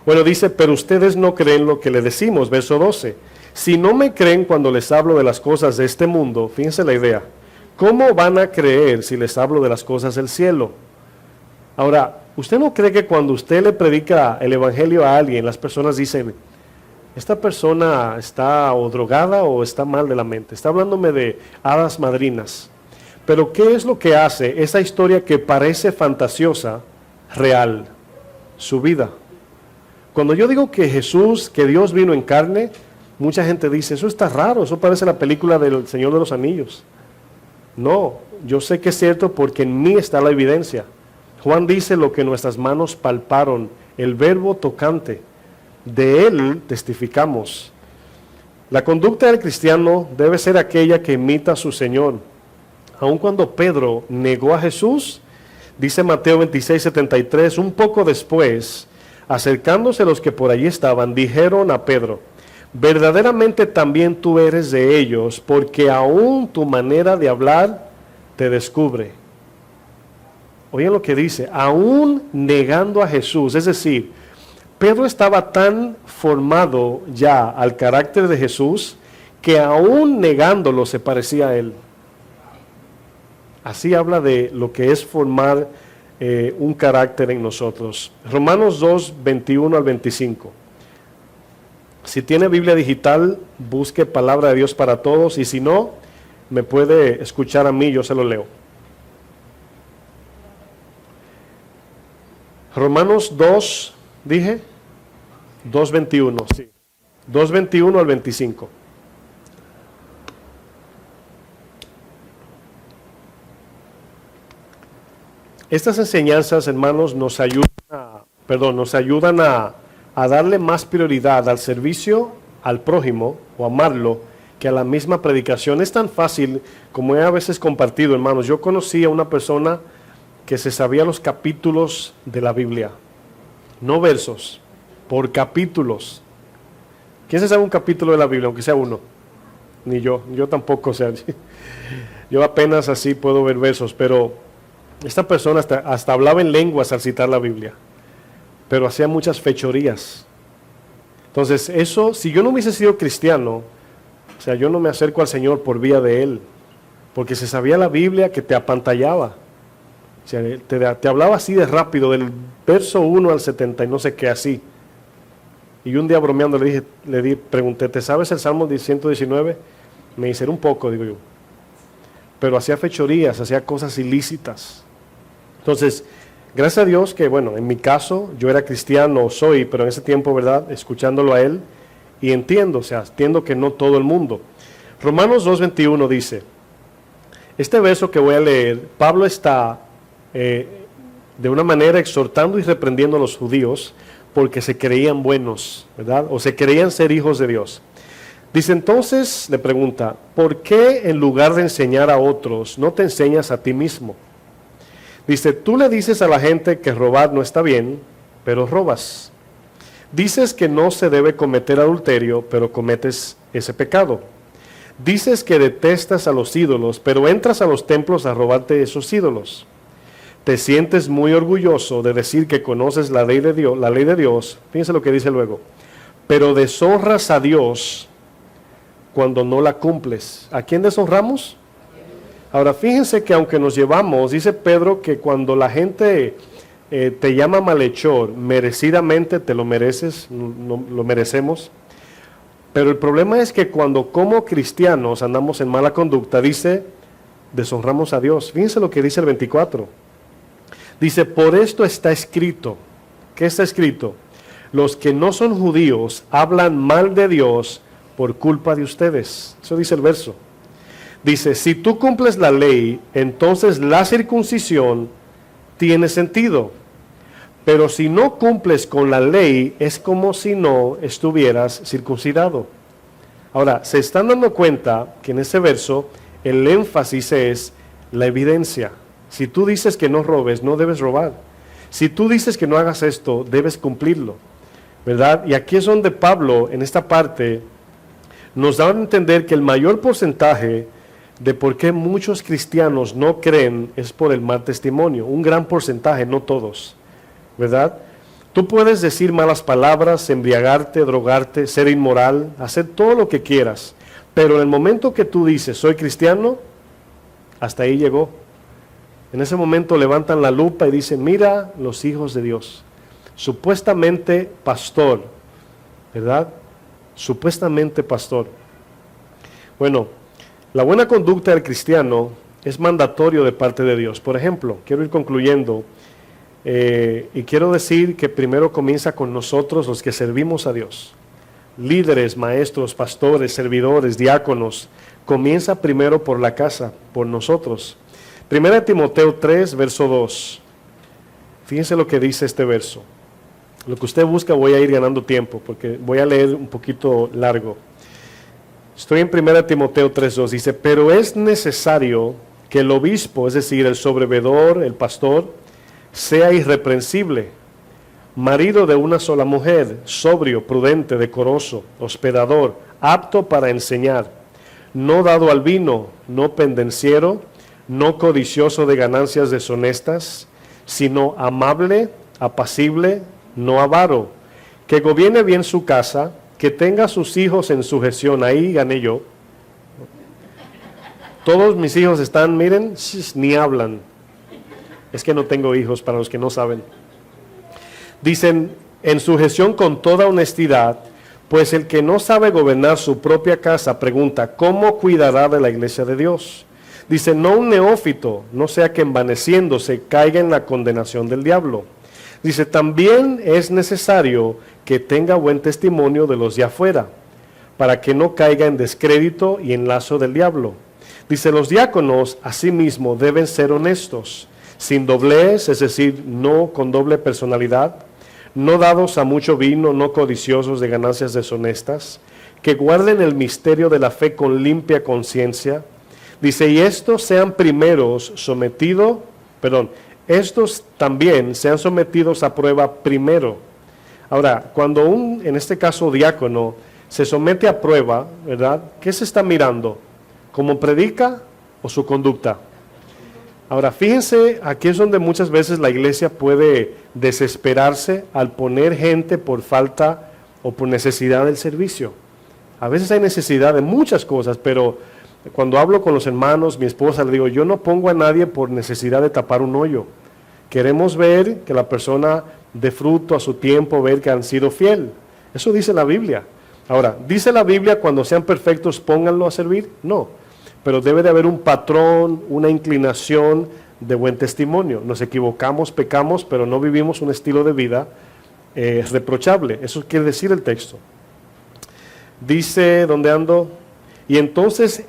Bueno, dice, pero ustedes no creen lo que le decimos, verso 12. Si no me creen cuando les hablo de las cosas de este mundo, fíjense la idea, ¿cómo van a creer si les hablo de las cosas del cielo? Ahora, ¿usted no cree que cuando usted le predica el evangelio a alguien, las personas dicen, esta persona está o drogada o está mal de la mente? Está hablándome de hadas madrinas. Pero ¿qué es lo que hace esa historia que parece fantasiosa, real? Su vida. Cuando yo digo que que Dios vino en carne, mucha gente dice, eso está raro, eso parece la película del Señor de los Anillos. No, yo sé que es cierto porque en mí está la evidencia. Juan dice lo que nuestras manos palparon, el verbo tocante. De él testificamos. La conducta del cristiano debe ser aquella que imita a su Señor. Aun cuando Pedro negó a Jesús, dice Mateo 26:73, un poco después, acercándose los que por allí estaban, dijeron a Pedro, verdaderamente también tú eres de ellos, porque aún tu manera de hablar te descubre. Oigan lo que dice, aún negando a Jesús, es decir, Pedro estaba tan formado ya al carácter de Jesús, que aún negándolo se parecía a él. Así habla de lo que es formar un carácter en nosotros. Romanos 2, 21 al 25. Si tiene Biblia digital, busque Palabra de Dios para Todos, y si no, me puede escuchar a mí, yo se lo leo. Romanos 2, dije, 2:21, sí. 2:21 al 25. Estas enseñanzas, hermanos, nos ayudan a darle más prioridad al servicio al prójimo o amarlo que a la misma predicación. Es tan fácil como he a veces compartido, hermanos. Yo conocí a una persona que se sabía los capítulos de la Biblia, no versos, por capítulos. ¿Quién se sabe un capítulo de la Biblia, aunque sea uno? Ni yo tampoco, o sea, yo apenas así puedo ver versos, pero esta persona hasta hablaba en lenguas al citar la Biblia, pero hacía muchas fechorías. Entonces eso, si yo no hubiese sido cristiano, o sea, yo no me acerco al Señor por vía de Él, porque se sabía la Biblia que te apantallaba. O sea, te hablaba así de rápido, del verso 1 al 70 y no sé qué, así. Y un día bromeando pregunté, ¿te sabes el Salmo 119? Me dice, un poco, digo yo. Pero hacía fechorías, hacía cosas ilícitas. Entonces, gracias a Dios que, bueno, en mi caso, yo era cristiano, soy, pero en ese tiempo, ¿verdad?, escuchándolo a Él, y entiendo que no todo el mundo. Romanos 2:21 dice, este verso que voy a leer, Pablo está de una manera exhortando y reprendiendo a los judíos porque se creían buenos, ¿verdad? O se creían ser hijos de Dios. Dice entonces, le pregunta, ¿por qué en lugar de enseñar a otros, no te enseñas a ti mismo? Dice, tú le dices a la gente que robar no está bien, pero robas. Dices que no se debe cometer adulterio, pero cometes ese pecado. Dices que detestas a los ídolos, pero entras a los templos a robarte esos ídolos. Te sientes muy orgulloso de decir que conoces la ley de Dios, fíjense lo que dice luego, pero deshonras a Dios cuando no la cumples. ¿A quién deshonramos? Ahora fíjense que aunque nos llevamos, dice Pedro que cuando la gente te llama malhechor, merecidamente te lo mereces, lo merecemos. Pero el problema es que cuando como cristianos andamos en mala conducta, dice, deshonramos a Dios. Fíjense lo que dice el 24. Dice, por esto está escrito. ¿Qué está escrito? Los que no son judíos hablan mal de Dios por culpa de ustedes. Eso dice el verso. Dice, si tú cumples la ley, entonces la circuncisión tiene sentido. Pero si no cumples con la ley, es como si no estuvieras circuncidado. Ahora, se están dando cuenta que en ese verso el énfasis es la evidencia. Si tú dices que no robes, no debes robar. Si tú dices que no hagas esto, debes cumplirlo, ¿verdad? Y aquí es donde Pablo, en esta parte, nos da a entender que el mayor porcentaje de por qué muchos cristianos no creen es por el mal testimonio. Un gran porcentaje, no todos, ¿verdad? Tú puedes decir malas palabras, embriagarte, drogarte, ser inmoral, hacer todo lo que quieras, pero en el momento que tú dices, soy cristiano, hasta ahí llegó. En ese momento levantan la lupa y dicen, mira los hijos de Dios, supuestamente pastor, ¿verdad? Supuestamente pastor. Bueno, la buena conducta del cristiano es mandatorio de parte de Dios. Por ejemplo, quiero ir concluyendo, Y quiero decir que primero comienza con nosotros los que servimos a Dios. Líderes, maestros, pastores, servidores, diáconos. Comienza primero por la casa, por nosotros. 1 Timoteo 3, verso 2. Fíjense lo que dice este verso. Lo que usted busca voy a ir ganando tiempo porque voy a leer un poquito largo. Estoy en 1 Timoteo 3, 2. Dice, pero es necesario que el obispo, es decir, el sobrevedor, el pastor, sea irreprensible, marido de una sola mujer, sobrio, prudente, decoroso, hospedador, apto para enseñar, no dado al vino, no pendenciero, no codicioso de ganancias deshonestas, sino amable, apacible, no avaro, que gobierne bien su casa, que tenga a sus hijos en sujeción. Ahí gané yo. Todos mis hijos están, miren, ni hablan. Es que no tengo hijos, para los que no saben. Dicen, en sujeción con toda honestidad, pues el que no sabe gobernar su propia casa pregunta, ¿cómo cuidará de la iglesia de Dios? Dice, no un neófito, no sea que envaneciéndose caiga en la condenación del diablo. Dice, también es necesario que tenga buen testimonio de los de afuera, para que no caiga en descrédito y en lazo del diablo. Dice, los diáconos asimismo deben ser honestos, sin doblez, es decir, no con doble personalidad, no dados a mucho vino, no codiciosos de ganancias deshonestas, que guarden el misterio de la fe con limpia conciencia. Dice, y estos sean primeros estos también sean sometidos a prueba primero. Ahora, cuando en este caso diácono, se somete a prueba, ¿verdad? ¿Qué se está mirando? ¿Cómo predica o su conducta? Ahora, fíjense, aquí es donde muchas veces la iglesia puede desesperarse al poner gente por falta o por necesidad del servicio. A veces hay necesidad de muchas cosas, pero cuando hablo con los hermanos, mi esposa, le digo, yo no pongo a nadie por necesidad de tapar un hoyo. Queremos ver que la persona dé fruto a su tiempo, ver que han sido fiel. Eso dice la Biblia. Ahora, ¿dice la Biblia cuando sean perfectos pónganlo a servir? No, pero debe de haber un patrón, una inclinación de buen testimonio. Nos equivocamos, pecamos, pero no vivimos un estilo de vida reprochable. Eso quiere decir el texto. Dice, ¿dónde ando? Y entonces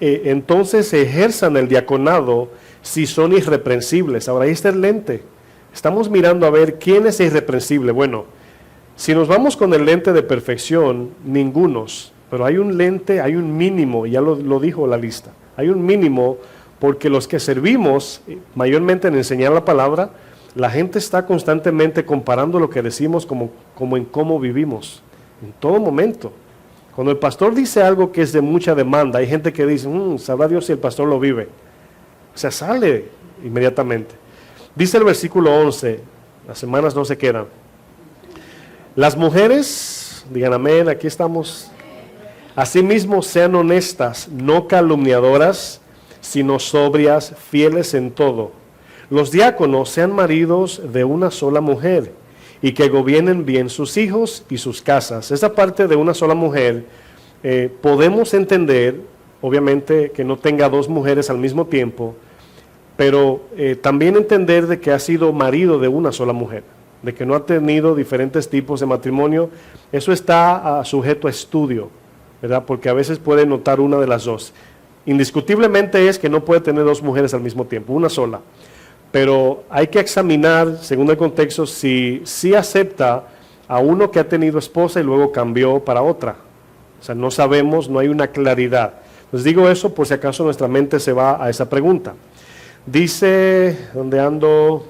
ejerzan el diaconado si son irreprensibles. Ahora ahí está el lente. Estamos mirando a ver quién es irreprensible. Bueno, si nos vamos con el lente de perfección, ningunos. Pero hay un lente, hay un mínimo, ya lo dijo la lista. Hay un mínimo porque los que servimos, mayormente en enseñar la palabra, la gente está constantemente comparando lo que decimos como en cómo vivimos, en todo momento. Cuando el pastor dice algo que es de mucha demanda, hay gente que dice, sabrá Dios si el pastor lo vive. O sea, sale inmediatamente. Dice el versículo 11, las semanas no se quedan. Las mujeres, digan amén, aquí estamos. Asimismo sean honestas, no calumniadoras, sino sobrias, fieles en todo. Los diáconos sean maridos de una sola mujer y que gobiernen bien sus hijos y sus casas. Esa parte de una sola mujer, podemos entender, obviamente, que no tenga dos mujeres al mismo tiempo, pero también entender de que ha sido marido de una sola mujer, de que no ha tenido diferentes tipos de matrimonio. Eso está sujeto a estudio, ¿verdad? Porque a veces puede notar una de las dos. Indiscutiblemente es que no puede tener dos mujeres al mismo tiempo, una sola. Pero hay que examinar, según el contexto, si acepta a uno que ha tenido esposa y luego cambió para otra. O sea, no sabemos, no hay una claridad. Les digo eso por si acaso nuestra mente se va a esa pregunta. Dice, ¿dónde ando?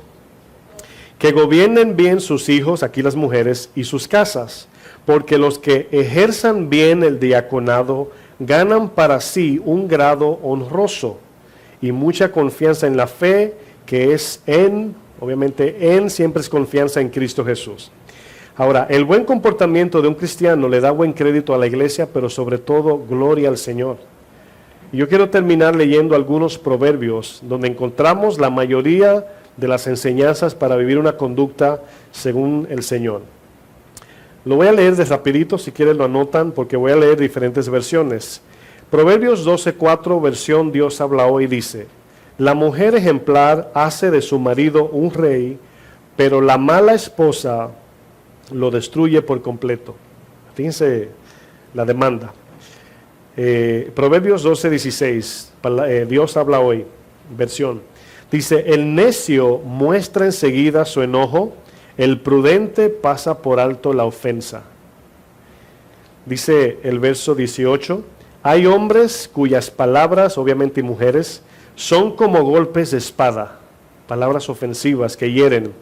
Que gobiernen bien sus hijos, aquí las mujeres, y sus casas, porque los que ejerzan bien el diaconado ganan para sí un grado honroso y mucha confianza en la fe, que es obviamente siempre es confianza en Cristo Jesús. Ahora, el buen comportamiento de un cristiano le da buen crédito a la iglesia, pero sobre todo gloria al Señor. Y yo quiero terminar leyendo algunos proverbios donde encontramos la mayoría de las enseñanzas para vivir una conducta según el Señor. Lo voy a leer de rapidito, si quieren lo anotan, porque voy a leer diferentes versiones. Proverbios 12:4, versión Dios habla hoy, dice: la mujer ejemplar hace de su marido un rey, pero la mala esposa lo destruye por completo. Fíjense la demanda. Proverbios 12:16, Dios habla hoy, versión. Dice, el necio muestra enseguida su enojo, el prudente pasa por alto la ofensa. Dice el verso 18, hay hombres cuyas palabras, obviamente y mujeres, son como golpes de espada, palabras ofensivas que hieren.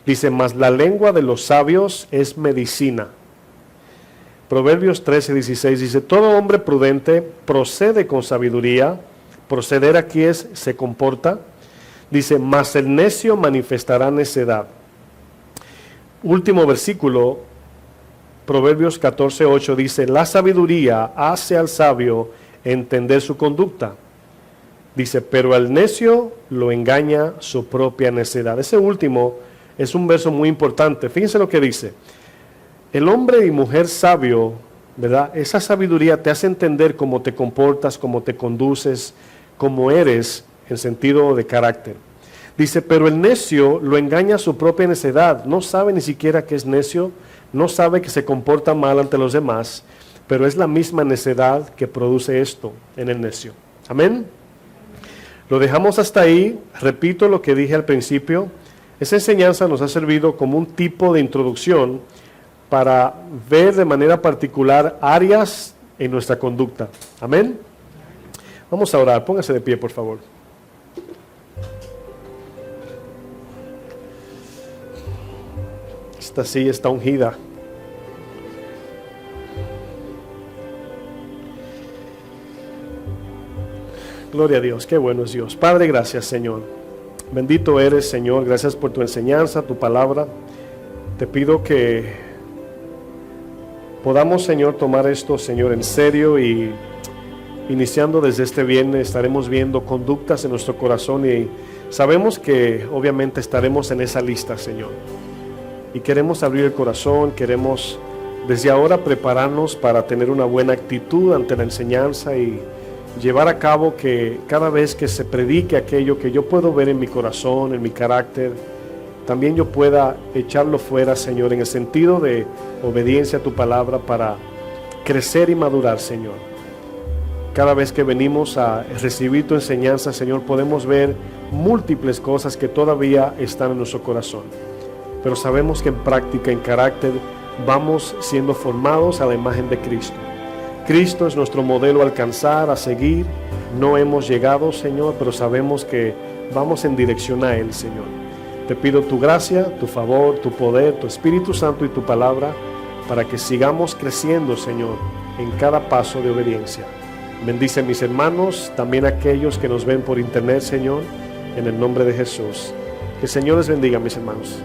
Dice, mas la lengua de los sabios es medicina. Proverbios 13:16 dice, todo hombre prudente procede con sabiduría. Proceder aquí es, se comporta. Dice, mas el necio manifestará necedad. Último versículo, Proverbios 14:8 dice, la sabiduría hace al sabio entender su conducta. Dice, pero al necio lo engaña su propia necedad. Ese último es un verso muy importante. Fíjense lo que dice. El hombre y mujer sabio, ¿verdad? Esa sabiduría te hace entender cómo te comportas, cómo te conduces, cómo eres en sentido de carácter. Dice, pero el necio lo engaña su propia necedad. No sabe ni siquiera que es necio, no sabe que se comporta mal ante los demás, pero es la misma necedad que produce esto en el necio. Amén. Lo dejamos hasta ahí. Repito lo que dije al principio. Esa enseñanza nos ha servido como un tipo de introducción para ver de manera particular áreas en nuestra conducta. Amén. Vamos a orar. Póngase de pie, por favor. Esta silla está ungida. Gloria a Dios, qué bueno es Dios. Padre, gracias, Señor. Bendito eres, Señor. Gracias por tu enseñanza, tu palabra. Te pido que podamos, Señor, tomar esto, Señor, en serio, y iniciando desde este viernes estaremos viendo conductas en nuestro corazón y sabemos que obviamente estaremos en esa lista, Señor. Y queremos abrir el corazón, queremos desde ahora prepararnos para tener una buena actitud ante la enseñanza y llevar a cabo que cada vez que se predique aquello que yo puedo ver en mi corazón, en mi carácter, también yo pueda echarlo fuera, Señor, en el sentido de obediencia a tu palabra para crecer y madurar, Señor. Cada vez que venimos a recibir tu enseñanza, Señor, podemos ver múltiples cosas que todavía están en nuestro corazón. Pero sabemos que en práctica, en carácter, vamos siendo formados a la imagen de Cristo. Cristo es nuestro modelo a alcanzar, a seguir. No hemos llegado, Señor, pero sabemos que vamos en dirección a Él, Señor. Te pido tu gracia, tu favor, tu poder, tu Espíritu Santo y tu palabra para que sigamos creciendo, Señor, en cada paso de obediencia. Bendice a mis hermanos, también a aquellos que nos ven por internet, Señor, en el nombre de Jesús. Que el Señor les bendiga, mis hermanos.